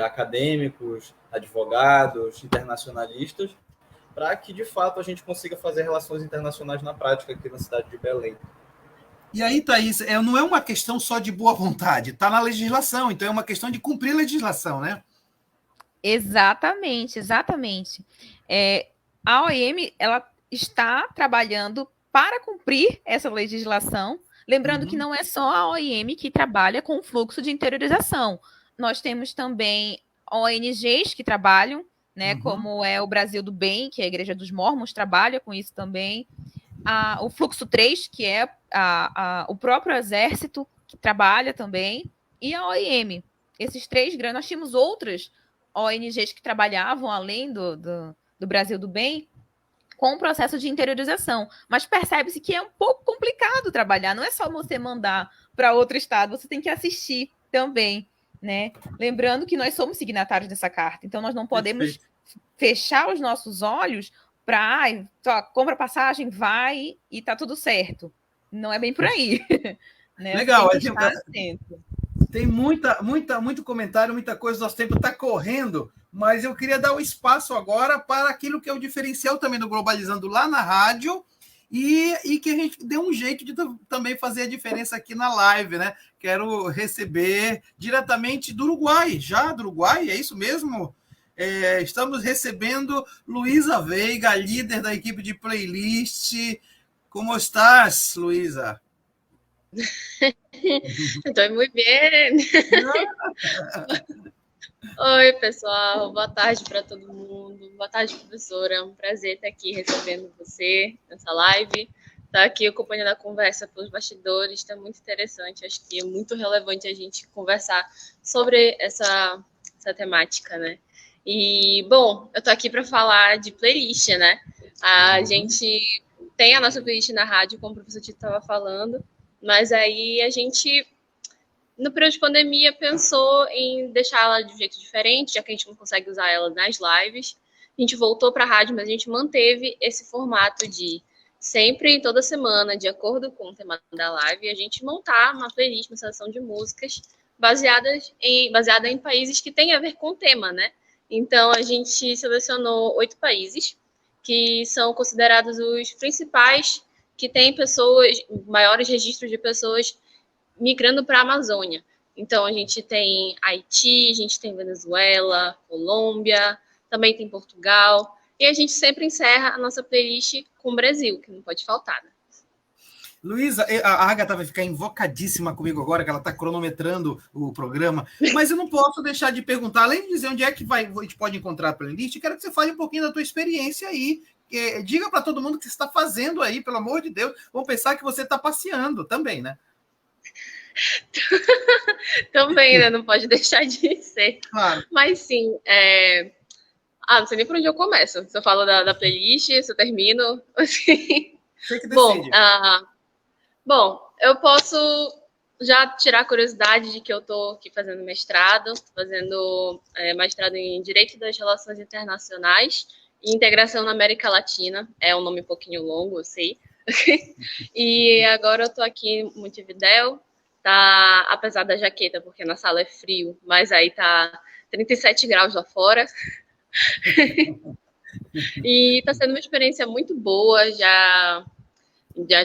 D: acadêmicos, advogados, internacionalistas, para que, de fato, a gente consiga fazer relações internacionais na prática aqui na cidade de Belém.
A: E aí, Thaís, não é uma questão só de boa vontade, está na legislação, então é uma questão de cumprir a legislação, né?
B: Exatamente. A OIM ela está trabalhando para cumprir essa legislação, lembrando que não é só a OIM que trabalha com o fluxo de interiorização. Nós temos também ONGs que trabalham, né, como é o Brasil do Bem, que é a Igreja dos Mórmons, trabalha com isso também. O Fluxo 3, que é o próprio Exército, que trabalha também, e a OIM. Esses três grandes, nós tínhamos outras ONGs que trabalhavam além do Brasil do Bem com o processo de interiorização. Mas percebe-se que é um pouco complicado trabalhar, não é só você mandar para outro estado, você tem que assistir também, né? Lembrando que nós somos signatários dessa carta, então nós não podemos fechar os nossos olhos para compra passagem, vai e tá tudo certo. Não é bem por aí. Né?
A: Legal.
B: Tem
A: muito comentário, muita coisa, nosso tempo está correndo, mas eu queria dar o espaço agora para aquilo que é o diferencial também do Globalizando lá na rádio e que a gente dê um jeito de também fazer a diferença aqui na live, né? Quero receber diretamente do Uruguai, é isso mesmo? Estamos recebendo Luísa Veiga, líder da equipe de playlist. Como estás, Luísa?
G: Estou muito bem. Oi, pessoal. Boa tarde para todo mundo. Boa tarde, professora. É um prazer estar aqui recebendo você nessa live. Estar aqui acompanhando a conversa pelos bastidores. Está muito interessante. Acho que é muito relevante a gente conversar sobre essa temática, né? E, bom, eu estou aqui para falar de playlist, né? A gente tem a nossa playlist na rádio, como o professor Tito estava falando, mas aí a gente, no período de pandemia, pensou em deixar ela de um jeito diferente, já que a gente não consegue usar ela nas lives. A gente voltou para a rádio, mas a gente manteve esse formato de sempre, toda semana, de acordo com o tema da live, a gente montar uma playlist, uma seleção de músicas baseada em países que têm a ver com o tema, né? Então, a gente selecionou 8 países, que são considerados os principais, que têm maiores registros de pessoas migrando para a Amazônia. Então, a gente tem Haiti, a gente tem Venezuela, Colômbia, também tem Portugal, e a gente sempre encerra a nossa playlist com o Brasil, que não pode faltar, né?
A: Luísa, a Agatha vai ficar invocadíssima comigo agora, que ela está cronometrando o programa, mas eu não posso deixar de perguntar, além de dizer onde é que a gente pode encontrar a playlist, quero que você fale um pouquinho da tua experiência aí. Diga para todo mundo o que você está fazendo aí, pelo amor de Deus. Vão pensar que você está passeando também, né?
G: Também, né? Não pode deixar de ser.
A: Claro.
G: Mas sim, não sei nem por onde eu começo. Se eu falo da playlist, se eu termino, assim.
A: Você que decide.
G: Bom, eu posso já tirar a curiosidade de que eu estou aqui fazendo mestrado, fazendo mestrado em Direito das Relações Internacionais e Integração na América Latina. É um nome um pouquinho longo, eu sei. E agora eu estou aqui em Montevidéu, tá, apesar da jaqueta, porque na sala é frio, mas aí tá 37 graus lá fora. E está sendo uma experiência muito boa, já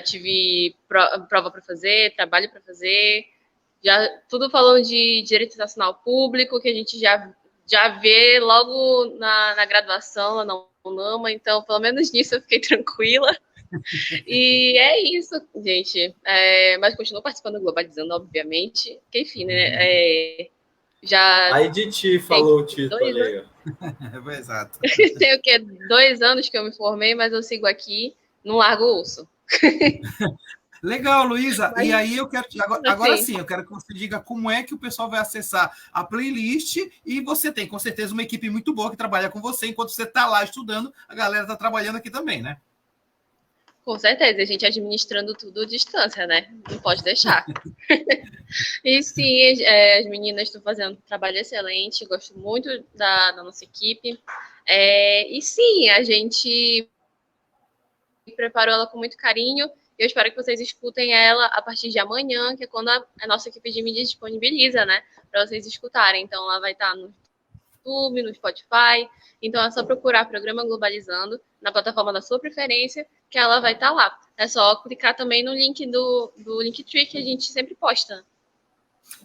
G: tive prova para fazer, trabalho para fazer, já tudo falando de direito internacional público, que a gente já vê logo na graduação, lá na UNAMA, então pelo menos nisso eu fiquei tranquila. E é isso, gente. Mas continuo participando do Globalizando, obviamente, que enfim, né? Já
D: aí de ti falou o título ali.
A: Exato.
G: Tem o quê? 2 anos que eu me formei, mas eu sigo aqui, não largo o osso.
A: Legal, Luísa.
G: Mas,
A: e aí eu quero agora sim, eu quero que você diga como é que o pessoal vai acessar a playlist, e você tem com certeza uma equipe muito boa que trabalha com você enquanto você está lá estudando, a galera está trabalhando aqui também, né?
G: Com certeza, a gente administrando tudo à distância, né? Não pode deixar. E sim, as meninas estão fazendo um trabalho excelente, gosto muito da nossa equipe. E sim, a gente preparou ela com muito carinho. Eu espero que vocês escutem ela a partir de amanhã, que é quando a nossa equipe de mídia disponibiliza, né? Para vocês escutarem. Então, ela vai estar no YouTube, no Spotify. Então, é só procurar Programa Globalizando na plataforma da sua preferência, que ela vai estar lá. É só clicar também no link do Linktree, que a gente sempre posta.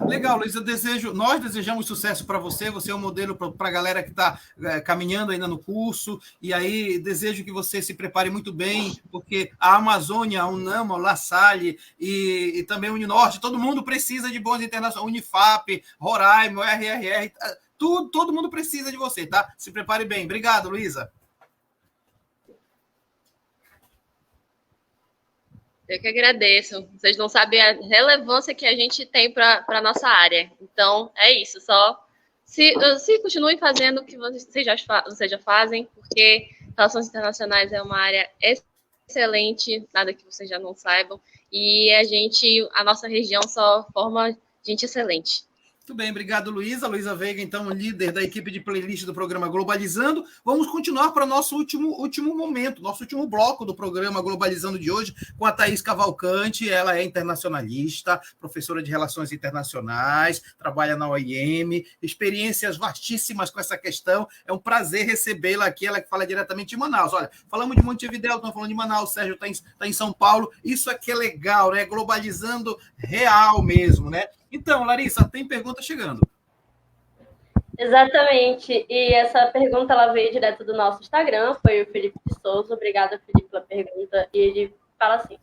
A: Legal, Luísa, nós desejamos sucesso para você. Você é um modelo para a galera que está caminhando ainda no curso, e aí desejo que você se prepare muito bem, porque a Amazônia, a UNAMA, a La Salle e também o Uninorte, todo mundo precisa de bons internacionais, Unifap, Roraima, o RRR, todo mundo precisa de você, tá? Se prepare bem. Obrigado, Luísa.
G: Eu que agradeço. Vocês não sabem a relevância que a gente tem para a nossa área. Então, é isso. Só se continuem fazendo o que vocês já fazem, porque relações internacionais é uma área excelente, nada que vocês já não saibam. E a nossa região só forma gente excelente.
A: Muito bem, obrigado, Luísa. Luísa Veiga, então, líder da equipe de playlist do programa Globalizando. Vamos continuar para o nosso último momento, nosso último bloco do programa Globalizando de hoje, com a Thaís Cavalcante. Ela é internacionalista, professora de Relações Internacionais, trabalha na OIM, experiências vastíssimas com essa questão. É um prazer recebê-la aqui, ela que fala diretamente de Manaus. Olha, falamos de Montevidéu, estamos falando de Manaus, o Sérgio está em São Paulo. Isso aqui é legal, né? Globalizando real mesmo, né? Então, Larissa, tem pergunta chegando.
E: Exatamente. E essa pergunta ela veio direto do nosso Instagram, foi o Felipe de Souza. Obrigada, Felipe, pela pergunta. E ele fala assim: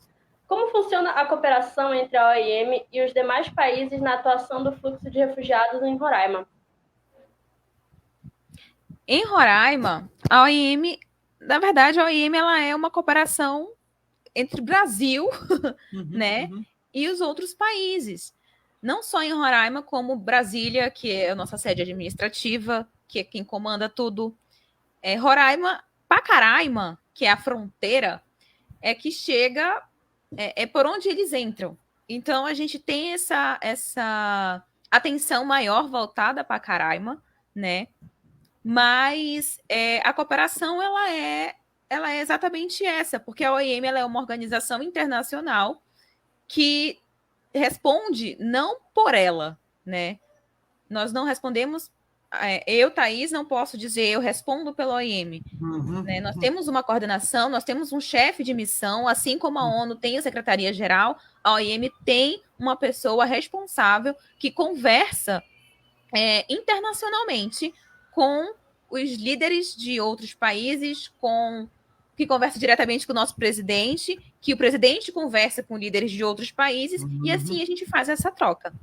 E: como funciona a cooperação entre a OIM e os demais países na atuação do fluxo de refugiados em Roraima?
B: Em Roraima, a OIM, na verdade, a OIM ela é uma cooperação entre Brasil, né, e os outros países. Não só em Roraima, como Brasília, que é a nossa sede administrativa, que é quem comanda tudo. Roraima, Pacaraima, que é a fronteira, é que chega, é por onde eles entram. Então, a gente tem essa atenção maior voltada para Pacaraima, né? Mas a cooperação, ela é exatamente essa, porque a OIM ela é uma organização internacional que responde não por ela, né? Nós não respondemos, eu, Thaís, não posso dizer eu respondo pela OIM. Né? Nós temos uma coordenação, nós temos um chefe de missão, assim como a ONU tem a Secretaria-Geral, a OIM tem uma pessoa responsável que conversa internacionalmente com os líderes de outros países, que conversa diretamente com o nosso presidente, que o presidente conversa com líderes de outros países, e assim a gente faz essa troca.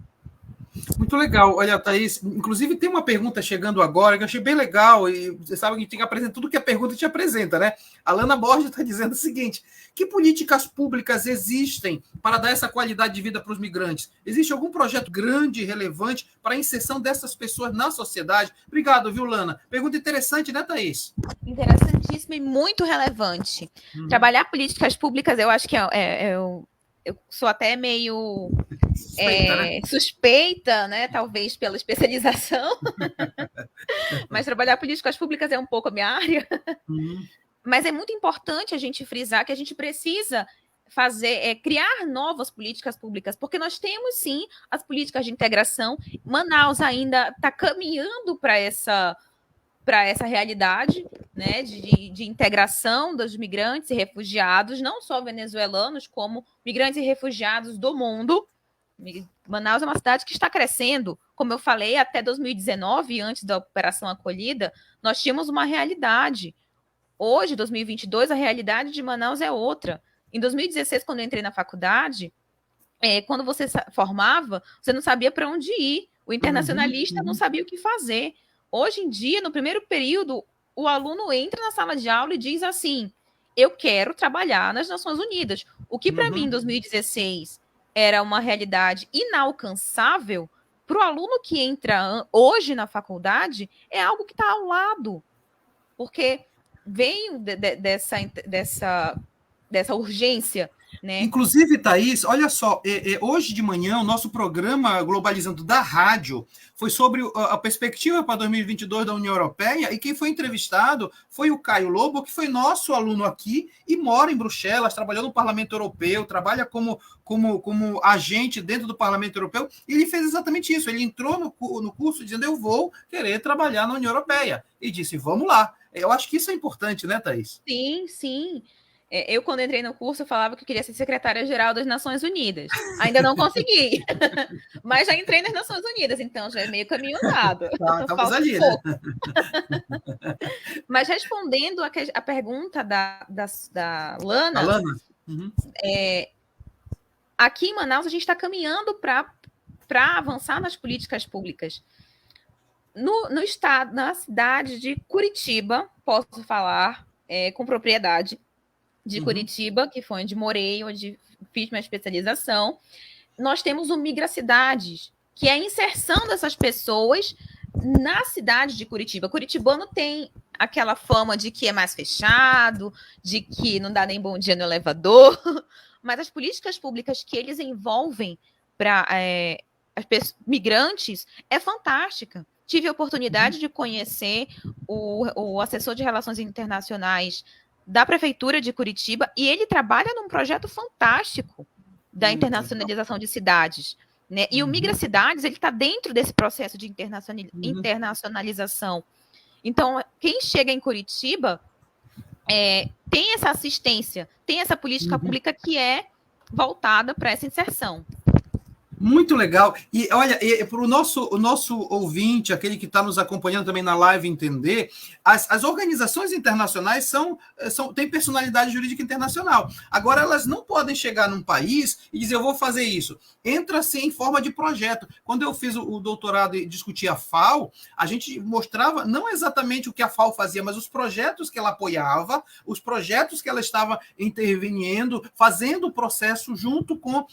A: Muito legal. Olha, Thaís, inclusive tem uma pergunta chegando agora que eu achei bem legal, e você sabe que a gente tem que apresentar tudo que a pergunta te apresenta, né? A Lana Borges está dizendo o seguinte: que políticas públicas existem para dar essa qualidade de vida para os migrantes? Existe algum projeto grande e relevante para a inserção dessas pessoas na sociedade? Obrigado, viu, Lana? Pergunta interessante, né, Thaís?
B: Interessantíssima e muito relevante. Trabalhar políticas públicas, eu acho que eu sou até meio suspeita, né? Talvez pela especialização, mas trabalhar políticas públicas é um pouco a minha área. Mas é muito importante a gente frisar que a gente precisa criar novas políticas públicas, porque nós temos sim as políticas de integração. Manaus ainda está caminhando para essa realidade, né, de integração dos migrantes e refugiados, não só venezuelanos, como migrantes e refugiados do mundo. Manaus é uma cidade que está crescendo. Como eu falei, até 2019, antes da Operação Acolhida, nós tínhamos uma realidade. Hoje, 2022, a realidade de Manaus é outra. Em 2016, quando eu entrei na faculdade, quando você formava, você não sabia para onde ir. O internacionalista não sabia o que fazer. Hoje em dia, no primeiro período, o aluno entra na sala de aula e diz assim: eu quero trabalhar nas Nações Unidas. O que para mim, em 2016, era uma realidade inalcançável, para o aluno que entra hoje na faculdade, é algo que está ao lado. Porque vem dessa urgência, né?
A: Inclusive, Thaís, olha só, hoje de manhã o nosso programa Globalizando da Rádio foi sobre a perspectiva para 2022 da União Europeia, e quem foi entrevistado foi o Caio Lobo, que foi nosso aluno aqui e mora em Bruxelas, trabalhou no Parlamento Europeu, trabalha como agente dentro do Parlamento Europeu, e ele fez exatamente isso. Ele entrou no curso dizendo: eu vou querer trabalhar na União Europeia, e disse: vamos lá. Eu acho que isso é importante, né, Thaís?
B: Sim, sim. Eu, quando entrei no curso, eu falava que eu queria ser secretária-geral das Nações Unidas. Ainda não consegui, mas já entrei nas Nações Unidas, então já é meio caminho andado.
A: Estamos ali, né?
B: Mas respondendo a pergunta da Lana, aqui em Manaus a gente está caminhando para avançar nas políticas públicas. No estado, na cidade de Curitiba, posso falar com propriedade, de Curitiba, que foi onde morei, onde fiz minha especialização, nós temos o Migracidades, que é a inserção dessas pessoas na cidade de Curitiba. Curitibano tem aquela fama de que é mais fechado, de que não dá nem bom dia no elevador, mas as políticas públicas que eles envolvem para migrantes é fantástica. Tive a oportunidade de conhecer o assessor de relações internacionais da Prefeitura de Curitiba, e ele trabalha num projeto fantástico da internacionalização de cidades, né? E o Migracidades, ele está dentro desse processo de internacionalização. Então, quem chega em Curitiba tem essa assistência, tem essa política pública que é voltada para essa inserção.
A: Muito legal. E olha, para o nosso ouvinte, aquele que está nos acompanhando também na live, entender, as organizações internacionais têm personalidade jurídica internacional. Agora, elas não podem chegar num país e dizer: eu vou fazer isso. Entra-se em forma de projeto. Quando eu fiz o doutorado e discutia a FAO, a gente mostrava não exatamente o que a FAO fazia, mas os projetos que ela apoiava, os projetos que ela estava intervenindo, fazendo o processo junto com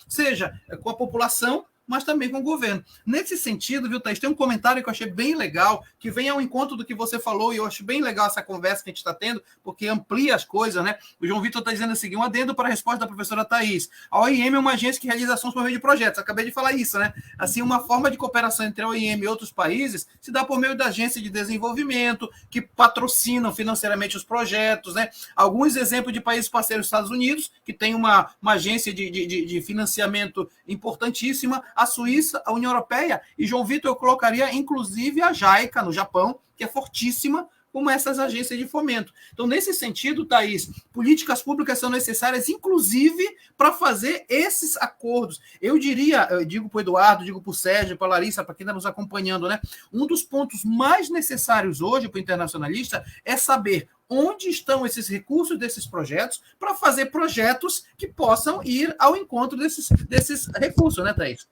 A: a população, mas também com o governo. Nesse sentido, viu, Thaís, tem um comentário que eu achei bem legal, que vem ao encontro do que você falou, e eu acho bem legal essa conversa que a gente está tendo, porque amplia as coisas, né? O João Vitor está dizendo o seguinte: um adendo para a resposta da professora Thaís. A OIM é uma agência que realiza ações por meio de projetos. Acabei de falar isso, né? Assim, uma forma de cooperação entre a OIM e outros países se dá por meio da agência de desenvolvimento, que patrocinam financeiramente os projetos, né? Alguns exemplos de países parceiros: Estados Unidos, que tem uma agência de financiamento importantíssima, a Suíça, a União Europeia, e, João Vitor, eu colocaria inclusive a JICA no Japão, que é fortíssima, como essas agências de fomento. Então, nesse sentido, Thaís, políticas públicas são necessárias, inclusive, para fazer esses acordos. Eu digo para o Eduardo, digo para o Sérgio, para a Larissa, para quem está nos acompanhando, né? Um dos pontos mais necessários hoje para o internacionalista é saber onde estão esses recursos desses projetos para fazer projetos que possam ir ao encontro desses recursos, né, Thaís?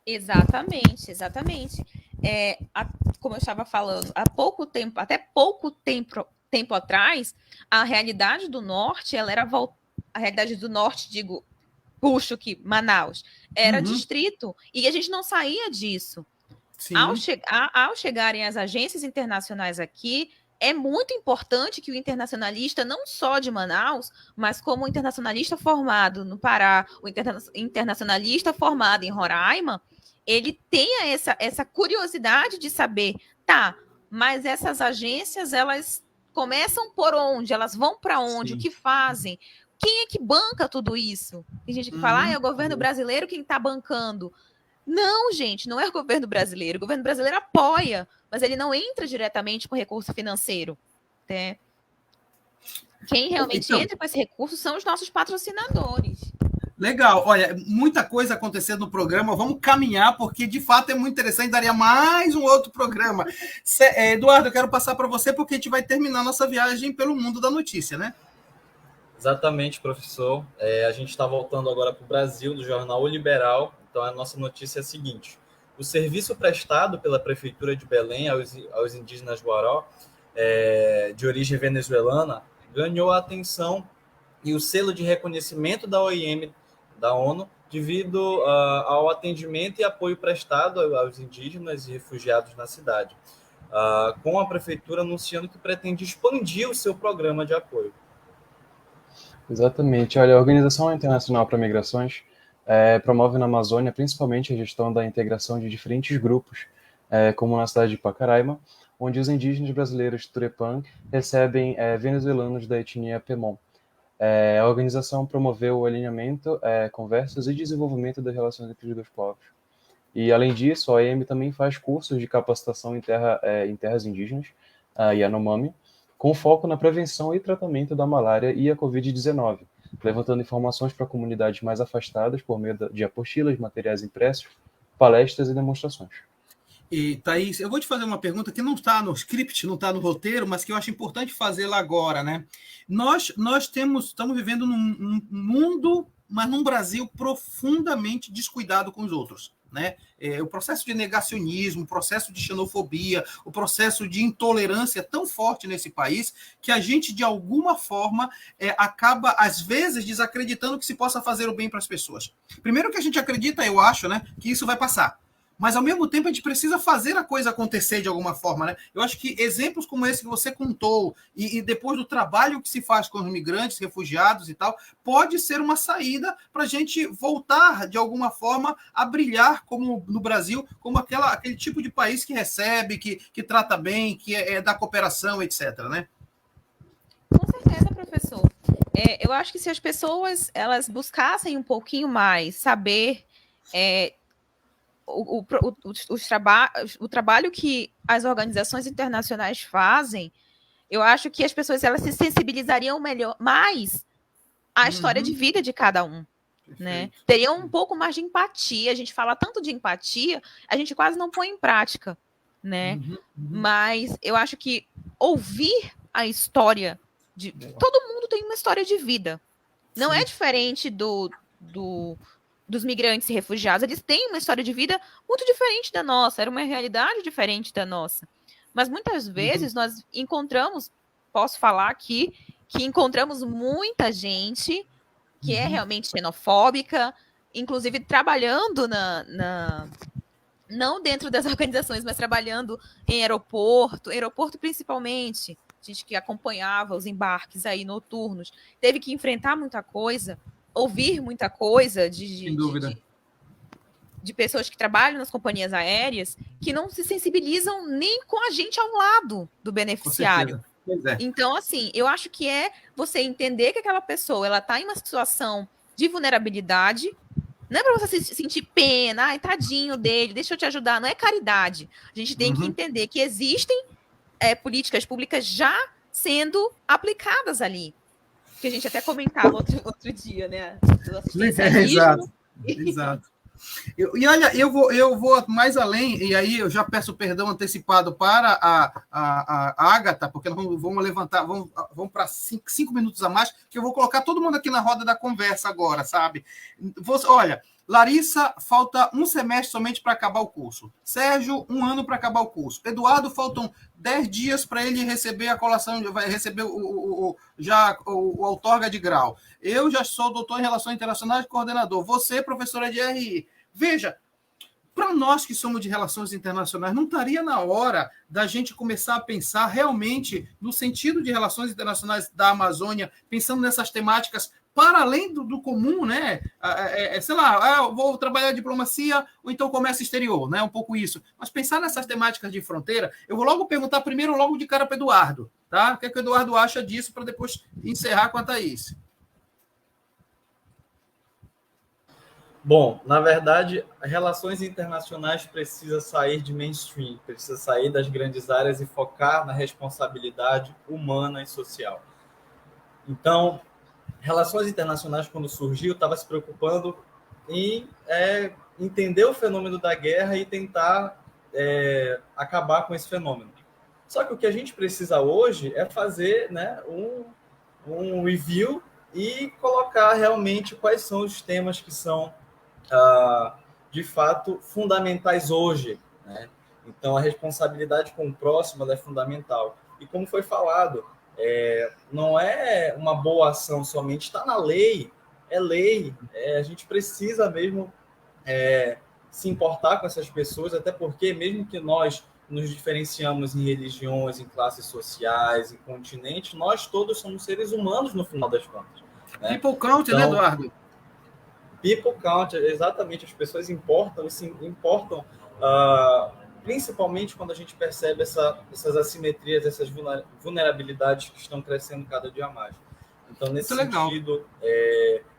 B: Exatamente, exatamente. Como eu estava falando, até pouco tempo atrás, a realidade do norte, a realidade do norte, digo, puxo que Manaus, era distrito, e a gente não saía disso. Ao chegarem as agências internacionais aqui, é muito importante que o internacionalista, não só de Manaus, mas como o internacionalista formado no Pará, o internacionalista formado em Roraima, ele tenha essa curiosidade de saber, mas essas agências, elas começam por onde? Elas vão para onde?
A: Sim.
B: O que fazem? Quem é que banca tudo isso? Tem gente que fala, é o governo brasileiro quem está bancando. Não, gente, não é o governo brasileiro. O governo brasileiro apoia, mas ele não entra diretamente com recurso financeiro. Né? Quem realmente entra com esse recurso são os nossos patrocinadores.
A: Legal, olha, muita coisa acontecendo no programa, vamos caminhar, porque de fato é muito interessante, daria mais um outro programa. Eduardo, eu quero passar para você, porque a gente vai terminar nossa viagem pelo mundo da notícia, né?
D: Exatamente, professor. A gente está voltando agora para o Brasil, do jornal O Liberal. Então, a nossa notícia é a seguinte: o serviço prestado pela Prefeitura de Belém aos indígenas Guaró, de origem venezuelana, ganhou a atenção e o selo de reconhecimento da OIM, da ONU, devido ao atendimento e apoio prestado aos indígenas e refugiados na cidade, com a Prefeitura anunciando que pretende expandir o seu programa de apoio.
C: Exatamente. Olha, a Organização Internacional para Migrações promove na Amazônia principalmente a gestão da integração de diferentes grupos, como na cidade de Pacaraima, onde os indígenas brasileiros Turepã recebem venezuelanos da etnia Pemon. A organização promoveu o alinhamento, conversas e desenvolvimento das relações entre os dois povos. E, além disso, a OIM também faz cursos de capacitação em terras indígenas, Yanomami, com foco na prevenção e tratamento da malária e a Covid-19, levantando informações para comunidades mais afastadas por meio de apostilas, materiais impressos, palestras e demonstrações.
A: E, Thaís, eu vou te fazer uma pergunta que não está no script, não está no roteiro, mas que eu acho importante fazê-la agora, né? Nós estamos vivendo num mundo, mas num Brasil profundamente descuidado com os outros, né? O processo de negacionismo, o processo de xenofobia, o processo de intolerância é tão forte nesse país que a gente, de alguma forma, acaba, às vezes, desacreditando que se possa fazer o bem para as pessoas. Primeiro que a gente acredita, eu acho, né, que isso vai passar. Mas, ao mesmo tempo, a gente precisa fazer a coisa acontecer de alguma forma, né? Eu acho que exemplos como esse que você contou, e depois do trabalho que se faz com os migrantes, refugiados e tal, pode ser uma saída para a gente voltar, de alguma forma, a brilhar como no Brasil, como aquele tipo de país que recebe, que trata bem, que é da cooperação, etc., né?
B: Com certeza, professor. Eu acho que se as pessoas elas buscassem um pouquinho mais saber o trabalho que as organizações internacionais fazem, eu acho que as pessoas elas se sensibilizariam mais à história de vida de cada um. Né? Teriam um pouco mais de empatia. A gente fala tanto de empatia, a gente quase não põe em prática. Né? Mas eu acho que ouvir a história de... Todo mundo tem uma história de vida. Não é diferente dos migrantes e refugiados, eles têm uma história de vida muito diferente da nossa, era uma realidade diferente da nossa. Mas muitas vezes nós encontramos, posso falar aqui, que encontramos muita gente que é realmente xenofóbica, inclusive trabalhando não dentro das organizações, mas trabalhando em aeroporto principalmente, gente que acompanhava os embarques aí noturnos, teve que enfrentar muita coisa, ouvir muita coisa de pessoas que trabalham nas companhias aéreas que não se sensibilizam nem com a gente ao lado do beneficiário. Então, assim, eu acho que você entender que aquela pessoa ela está em uma situação de vulnerabilidade. Não é para você sentir pena, ai, tadinho dele, deixa eu te ajudar. Não é caridade. A gente tem que entender que existem políticas públicas já sendo aplicadas ali. Que a gente até comentava outro dia, né?
A: Exato. E olha, eu vou mais além, e aí eu já peço perdão antecipado para a Ágata, porque nós vamos levantar, vamos para 5 minutos a mais, que eu vou colocar todo mundo aqui na roda da conversa agora, sabe? Olha, Larissa, falta um semestre somente para acabar o curso. Sérgio, 1 ano para acabar o curso. Eduardo, faltam 10 dias para ele receber a colação, vai receber o outorga de grau. Eu já sou doutor em Relações Internacionais e coordenador. Você, professora de RI. Veja, para nós que somos de relações internacionais, não estaria na hora da gente começar a pensar realmente no sentido de relações internacionais da Amazônia, pensando nessas temáticas para além do comum, né? Sei lá, eu vou trabalhar diplomacia ou então comércio exterior, né? Um pouco isso. Mas pensar nessas temáticas de fronteira, eu vou logo perguntar primeiro, logo de cara para o Eduardo, tá? O que é que o Eduardo acha disso para depois encerrar com a Thaís?
D: Bom, na verdade, relações internacionais precisa sair de mainstream, precisa sair das grandes áreas e focar na responsabilidade humana e social. Então, relações internacionais, quando surgiu, estava se preocupando em entender o fenômeno da guerra e tentar acabar com esse fenômeno. Só que o que a gente precisa hoje é fazer, né, um review e colocar realmente quais são os temas que são de fato fundamentais hoje, né? Então a responsabilidade com o próximo ela é fundamental. E como foi falado, não é uma boa ação somente, está na lei, é lei. A gente precisa mesmo se importar com essas pessoas, até porque mesmo que nós nos diferenciamos em religiões, em classes sociais, em continentes, nós todos somos seres humanos no final das contas, né?
A: People count, então, né, Eduardo?
D: People count, exatamente, as pessoas importam, e se importam principalmente quando a gente percebe essas assimetrias, essas vulnerabilidades que estão crescendo cada dia mais. Então, nesse sentido,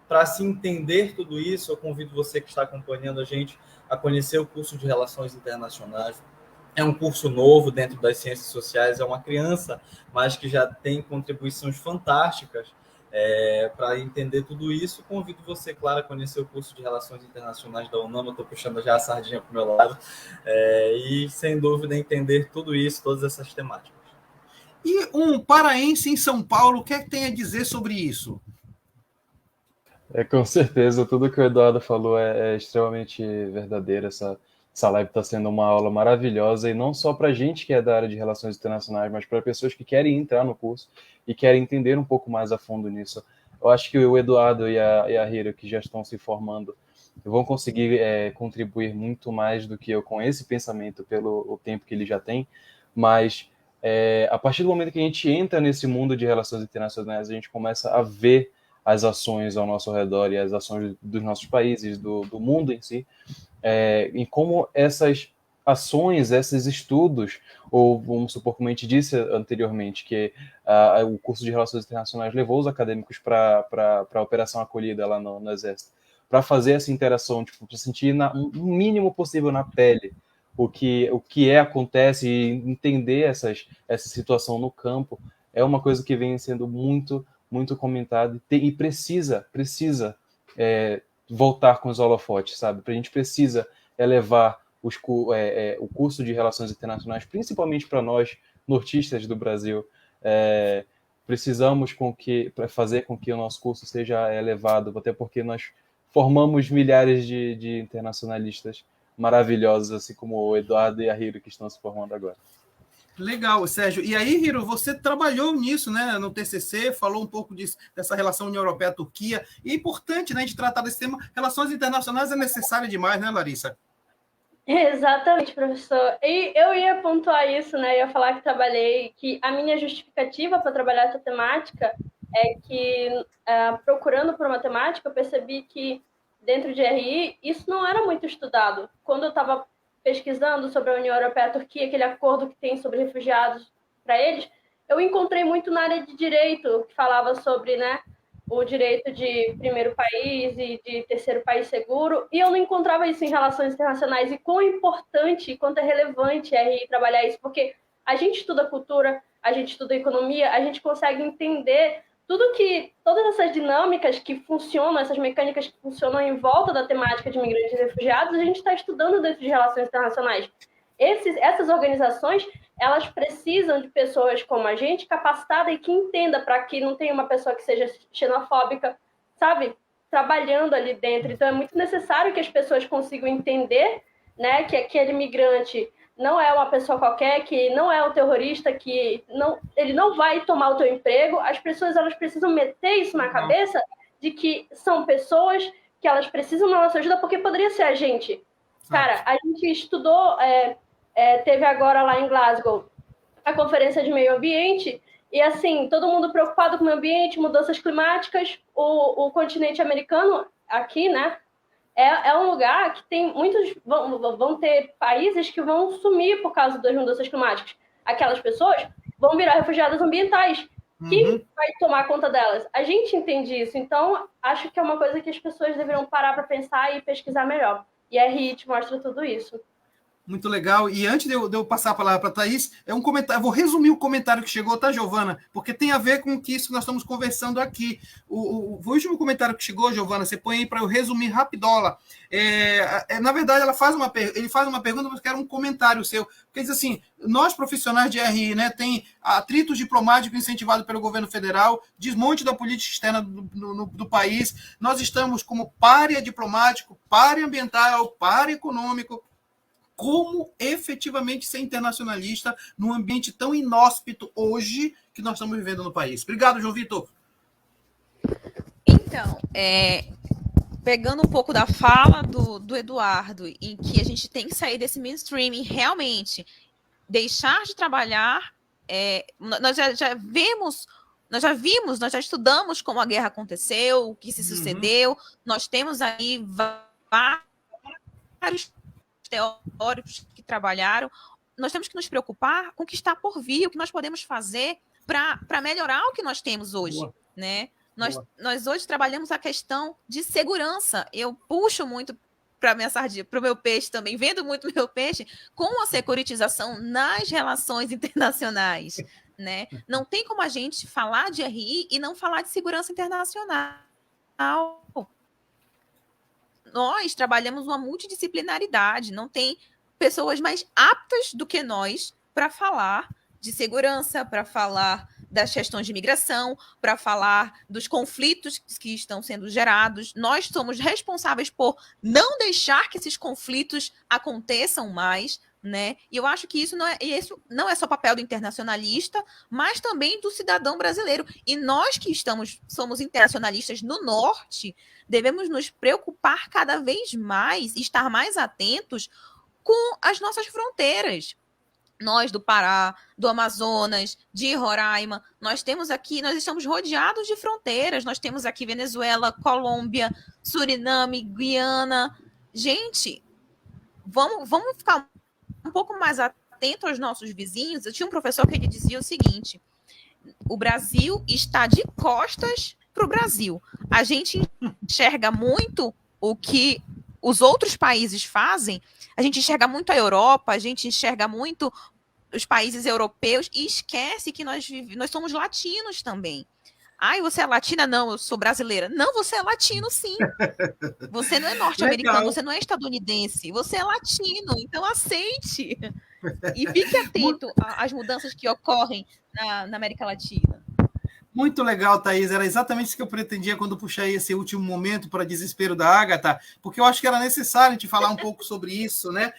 D: para se entender tudo isso, eu convido você que está acompanhando a gente a conhecer o curso de Relações Internacionais. É um curso novo dentro das ciências sociais, é uma criança, mas que já tem contribuições fantásticas para entender tudo isso. Convido você, claro, a conhecer o curso de Relações Internacionais da UNAM. Eu estou puxando já a sardinha para o meu lado. E, sem dúvida, entender tudo isso, todas essas temáticas.
A: E um paraense em São Paulo, o que é que tem a dizer sobre isso?
C: Com certeza, tudo que o Eduardo falou é extremamente verdadeiro. Essa live está sendo uma aula maravilhosa, e não só para a gente que é da área de relações internacionais, mas para pessoas que querem entrar no curso e querem entender um pouco mais a fundo nisso. Eu acho que o Eduardo e a Hiro, que já estão se formando, vão conseguir contribuir muito mais do que eu com esse pensamento pelo tempo que ele já tem, mas a partir do momento que a gente entra nesse mundo de relações internacionais, a gente começa a ver as ações ao nosso redor e as ações dos nossos países, do mundo em si, em como essas ações, esses estudos, ou vamos supor, como a gente disse anteriormente, que o curso de Relações Internacionais levou os acadêmicos para a Operação Acolhida lá no Exército, para fazer essa interação, para sentir o mínimo possível na pele o que acontece e entender essa situação no campo, é uma coisa que vem sendo muito, muito comentada e precisa voltar com os holofotes, sabe? A gente precisa elevar o curso de Relações Internacionais, principalmente para nós, nortistas do Brasil. Precisamos fazer com que o nosso curso seja elevado, até porque nós formamos milhares de internacionalistas maravilhosos, assim como o Eduardo e a Hiro, que estão se formando agora.
A: Legal, Sérgio. E aí, Hiro, você trabalhou nisso, né, no TCC, falou um pouco dessa relação União Europeia-Turquia. E é importante, né, a gente tratar desse tema. Relações internacionais é necessário demais, né, Larissa?
E: Exatamente, professor. E eu ia pontuar isso, né? Eu ia falar que a minha justificativa para trabalhar essa temática é que, procurando por uma temática, eu percebi que dentro de RI isso não era muito estudado. Quando eu estava pesquisando sobre a União Europeia-Turquia, aquele acordo que tem sobre refugiados para eles, eu encontrei muito na área de direito, que falava sobre, né, o direito de primeiro país e de terceiro país seguro, e eu não encontrava isso em relações internacionais. E quão importante e quanto é relevante RI trabalhar isso, porque a gente estuda cultura, a gente estuda economia, a gente consegue entender todas essas dinâmicas que funcionam, essas mecânicas que funcionam em volta da temática de imigrantes e refugiados, a gente está estudando dentro de relações internacionais. Essas organizações, elas precisam de pessoas como a gente, capacitada e que entenda, para que não tenha uma pessoa que seja xenofóbica, sabe? trabalhando ali dentro. Então, é muito necessário que as pessoas consigam entender, né, que aquele migrante não é uma pessoa qualquer, que não é um terrorista, que ele não vai tomar o teu emprego. As pessoas, elas precisam meter isso na cabeça de que são pessoas que elas precisam da nossa ajuda, porque poderia ser a gente. Cara, a gente estudou, teve agora lá em Glasgow a conferência de meio ambiente, e assim, todo mundo preocupado com o meio ambiente, mudanças climáticas. O continente americano, aqui, né, é um lugar que tem muitos... Vão ter países que vão sumir por causa das mudanças climáticas. Aquelas pessoas vão virar refugiadas ambientais. Quem vai tomar conta delas? A gente entende isso. Então, acho que é uma coisa que as pessoas deveriam parar para pensar e pesquisar melhor. E a RIT mostra tudo isso.
A: Muito legal. E antes de eu passar a palavra para a Thaís, um comentário. Eu vou resumir o comentário que chegou, tá, Giovana? Porque tem a ver com isso que nós estamos conversando aqui. O último comentário que chegou, Giovana, você põe aí para eu resumir rapidola. Na verdade, ele faz uma pergunta, mas quero um comentário seu. Porque diz assim: nós, profissionais de RI, né, tem atritos diplomáticos incentivados pelo governo federal, desmonte da política externa do país. Nós estamos como pária diplomático, pária ambiental, pária econômico. Como efetivamente ser internacionalista num ambiente tão inóspito hoje que nós estamos vivendo no país? Obrigado, João Vitor.
B: Então, pegando um pouco da fala do Eduardo, em que a gente tem que sair desse mainstreaming, realmente, deixar de trabalhar, nós já vimos, nós já estudamos como a guerra aconteceu, o que se sucedeu, nós temos aí vários teóricos que trabalharam. Nós temos que nos preocupar com o que está por vir, o que nós podemos fazer para melhorar o que nós temos hoje, né? Nós hoje trabalhamos a questão de segurança. Eu puxo muito para minha sardinha, para o meu peixe também, vendo muito meu peixe, com a securitização nas relações internacionais, né? Não tem como a gente falar de RI e não falar de segurança internacional. Nós trabalhamos uma multidisciplinaridade, não tem pessoas mais aptas do que nós para falar de segurança, para falar das questões de imigração, para falar dos conflitos que estão sendo gerados. Nós somos responsáveis por não deixar que esses conflitos aconteçam mais, né? E eu acho que isso não é só papel do internacionalista, mas também do cidadão brasileiro. E nós que somos internacionalistas no norte, devemos nos preocupar cada vez mais, estar mais atentos com as nossas fronteiras. Nós do Pará, do Amazonas, de Roraima, nós estamos rodeados de fronteiras. Nós temos aqui Venezuela, Colômbia, Suriname, Guiana. Gente, vamos ficar um pouco mais atento aos nossos vizinhos. Eu tinha um professor que ele dizia o seguinte: o Brasil está de costas para o Brasil. A gente enxerga muito o que os outros países fazem, a gente enxerga muito a Europa, a gente enxerga muito os países europeus e esquece que nós somos latinos também. Ai, você é latina? Não, eu sou brasileira. Não, você é latino, sim. Você não é norte-americano, você não é estadunidense, você é latino, então aceite. E fique atento às mudanças que ocorrem na América Latina.
A: Muito legal, Thaís. Era exatamente isso que eu pretendia quando puxei esse último momento para desespero da Ágata, porque eu acho que era necessário a gente falar um pouco sobre isso, né?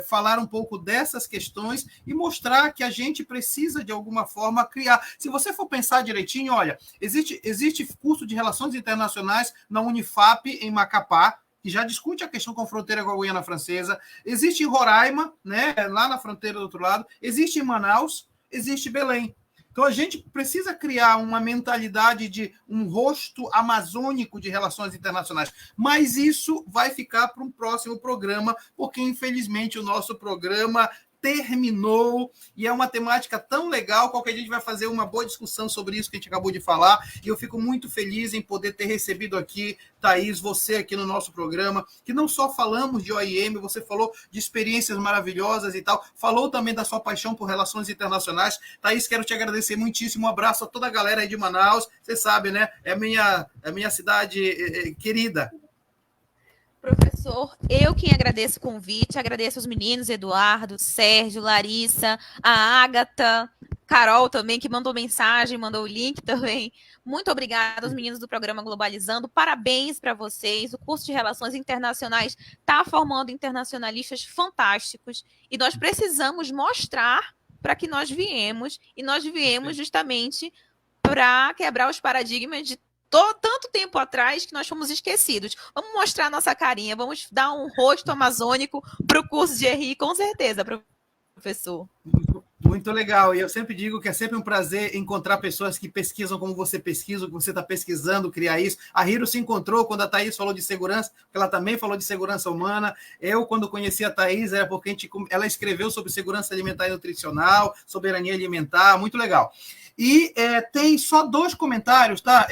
A: Falar um pouco dessas questões e mostrar que a gente precisa, de alguma forma, criar. Se você for pensar direitinho, olha, existe curso de Relações Internacionais na Unifap, em Macapá, que já discute a questão com a fronteira com a Guiana Francesa. Existe em Roraima, né? Lá na fronteira do outro lado. Existe em Manaus, existe em Belém. Então, a gente precisa criar uma mentalidade de um rosto amazônico de relações internacionais. Mas isso vai ficar para um próximo programa, porque, infelizmente, o nosso programa terminou, e é uma temática tão legal. Qualquer dia a gente vai fazer uma boa discussão sobre isso que a gente acabou de falar, e eu fico muito feliz em poder ter recebido aqui, Thaís, você aqui no nosso programa, que não só falamos de OIM, você falou de experiências maravilhosas e tal, falou também da sua paixão por relações internacionais. Thaís, quero te agradecer muitíssimo, um abraço a toda a galera aí de Manaus, você sabe, né, é a minha cidade querida.
B: Professor, eu quem agradeço o convite, agradeço os meninos, Eduardo, Sérgio, Larissa, a Ágata, Carol também, que mandou mensagem, mandou o link também. Muito obrigada aos meninos do programa Globalizando. Parabéns para vocês. O curso de Relações Internacionais está formando internacionalistas fantásticos. E nós precisamos mostrar para que nós viemos. E nós viemos justamente para quebrar os paradigmas de tanto tempo atrás que nós fomos esquecidos. Vamos mostrar a nossa carinha, vamos dar um rosto amazônico para o curso de RI, com certeza, professor.
A: Muito legal, e eu sempre digo que é sempre um prazer encontrar pessoas que pesquisam como você pesquisa, o que você está pesquisando, criar isso. A Hiro se encontrou quando a Thaís falou de segurança, porque ela também falou de segurança humana. Eu, quando conheci a Thaís, era porque ela escreveu sobre segurança alimentar e nutricional, soberania alimentar, muito legal. E tem só 2 comentários, tá?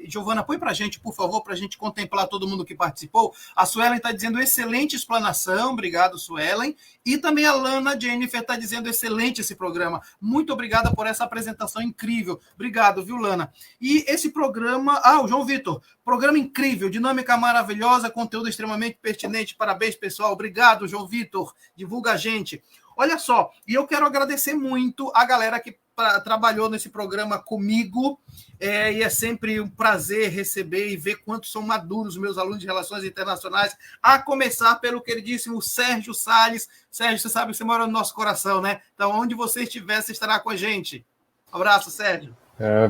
A: Giovana, põe para a gente, por favor, para a gente contemplar todo mundo que participou. A Suelen está dizendo excelente explanação, obrigado, Suelen. E também a Lana Jennifer está dizendo excelente esse programa. Muito obrigada por essa apresentação incrível. Obrigado, viu, Lana? E esse programa... o João Vitor, programa incrível, dinâmica maravilhosa, conteúdo extremamente pertinente. Parabéns, pessoal. Obrigado, João Vitor. Divulga a gente. Olha só, e eu quero agradecer muito a galera que trabalhou nesse programa comigo, e é sempre um prazer receber e ver quanto são maduros meus alunos de Relações Internacionais, a começar pelo queridíssimo Sérgio Salles. Sérgio, você sabe que você mora no nosso coração, né? Então, onde você estiver, você estará com a gente. Um abraço, Sérgio.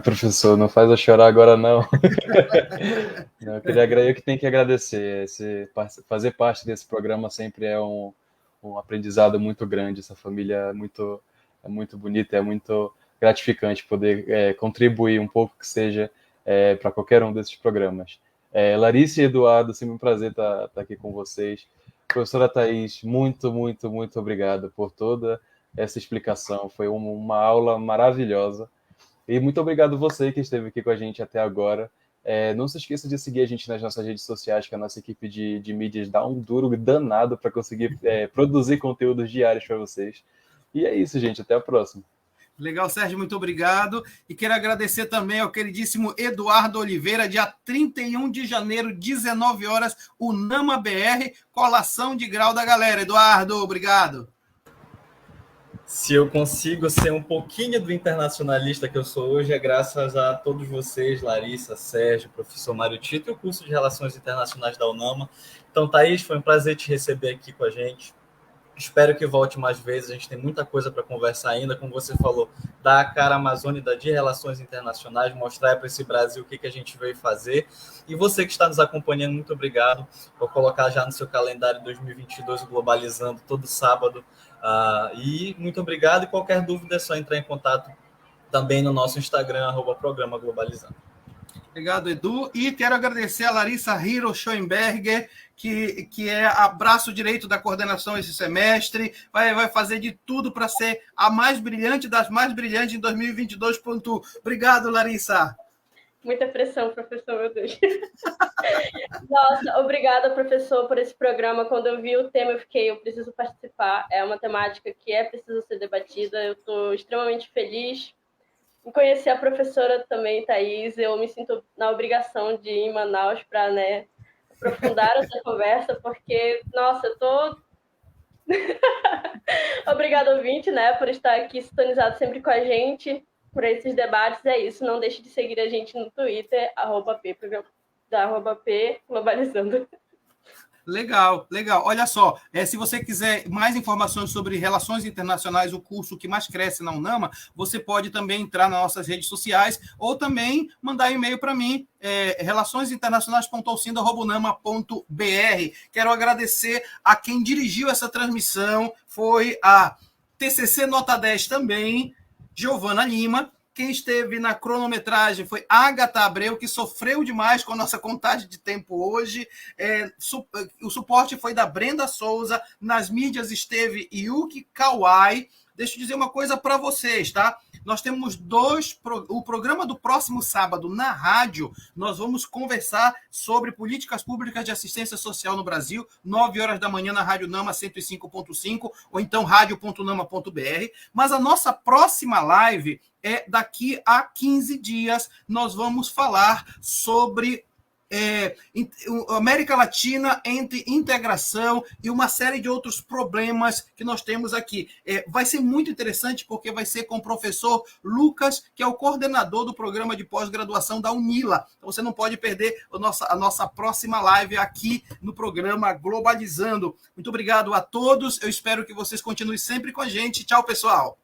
C: Professor, não faz eu chorar agora, não. Eu que tenho que agradecer. Fazer parte desse programa sempre é um aprendizado muito grande. Essa família é muito bonita, é muito gratificante poder contribuir um pouco que seja para qualquer um desses programas. Larissa e Eduardo, sempre um prazer estar aqui com vocês. Professora Thaís, muito, muito, muito obrigado por toda essa explicação. Foi uma aula maravilhosa. E muito obrigado você que esteve aqui com a gente até agora. Não se esqueça de seguir a gente nas nossas redes sociais, que a nossa equipe de mídias dá um duro danado para conseguir produzir conteúdos diários para vocês. E é isso, gente. Até a próxima.
A: Legal, Sérgio, muito obrigado. E quero agradecer também ao queridíssimo Eduardo Oliveira, dia 31 de janeiro, 19 horas, UNAMA BR, colação de grau da galera. Eduardo, obrigado.
D: Se eu consigo ser um pouquinho do internacionalista que eu sou hoje, é graças a todos vocês, Larissa, Sérgio, professor Mário Tito e o curso de Relações Internacionais da UNAMA. Então, Thaís, foi um prazer te receber aqui com a gente. Espero que volte mais vezes, a gente tem muita coisa para conversar ainda, como você falou, dar a cara à Amazônia de Relações Internacionais, mostrar para esse Brasil o que a gente veio fazer. E você que está nos acompanhando, muito obrigado por colocar já no seu calendário 2022 o Globalizando todo sábado. E muito obrigado, e qualquer dúvida é só entrar em contato também no nosso Instagram, @programa Globalizando.
A: Obrigado, Edu. E quero agradecer a Larissa Hiro Schoenberger, que é a braço direito da coordenação esse semestre, vai fazer de tudo para ser a mais brilhante das mais brilhantes em 2022. Obrigado, Larissa.
E: Muita pressão, professor, meu Deus. Nossa, obrigada, professor, por esse programa. Quando eu vi o tema, eu preciso participar. É uma temática que preciso ser debatida. Eu estou extremamente feliz em conhecer a professora também, Thaís. Eu me sinto na obrigação de ir em Manaus para, aprofundar essa conversa, porque, nossa, eu tô... Obrigada, ouvinte, por estar aqui sintonizado sempre com a gente, por esses debates. É isso, não deixe de seguir a gente no Twitter, @P Globalizando.
A: Legal, legal. Olha só, se você quiser mais informações sobre relações internacionais, o curso que mais cresce na UNAMA, você pode também entrar nas nossas redes sociais ou também mandar e-mail para mim, relaçõesinternacionais.alcindo@unama.br. Quero agradecer a quem dirigiu essa transmissão, foi a TCC Nota 10 também, Giovana Lima. Quem esteve na cronometragem foi Agatha Abreu, que sofreu demais com a nossa contagem de tempo hoje. O suporte foi da Brenda Souza. Nas mídias esteve Yuki Kawai. Deixa eu dizer uma coisa para vocês, tá? Nós temos o programa do próximo sábado na rádio. Nós vamos conversar sobre políticas públicas de assistência social no Brasil, 9 horas da manhã na Rádio Nama 105.5 ou então radio.nama.br. Mas a nossa próxima live daqui a 15 dias. Nós vamos falar sobre América Latina entre integração e uma série de outros problemas que nós temos aqui. Vai ser muito interessante porque vai ser com o professor Lucas, que é o coordenador do programa de pós-graduação da UNILA. Então, você não pode perder a nossa próxima live aqui no programa Globalizando. Muito obrigado a todos. Eu espero que vocês continuem sempre com a gente. Tchau, pessoal.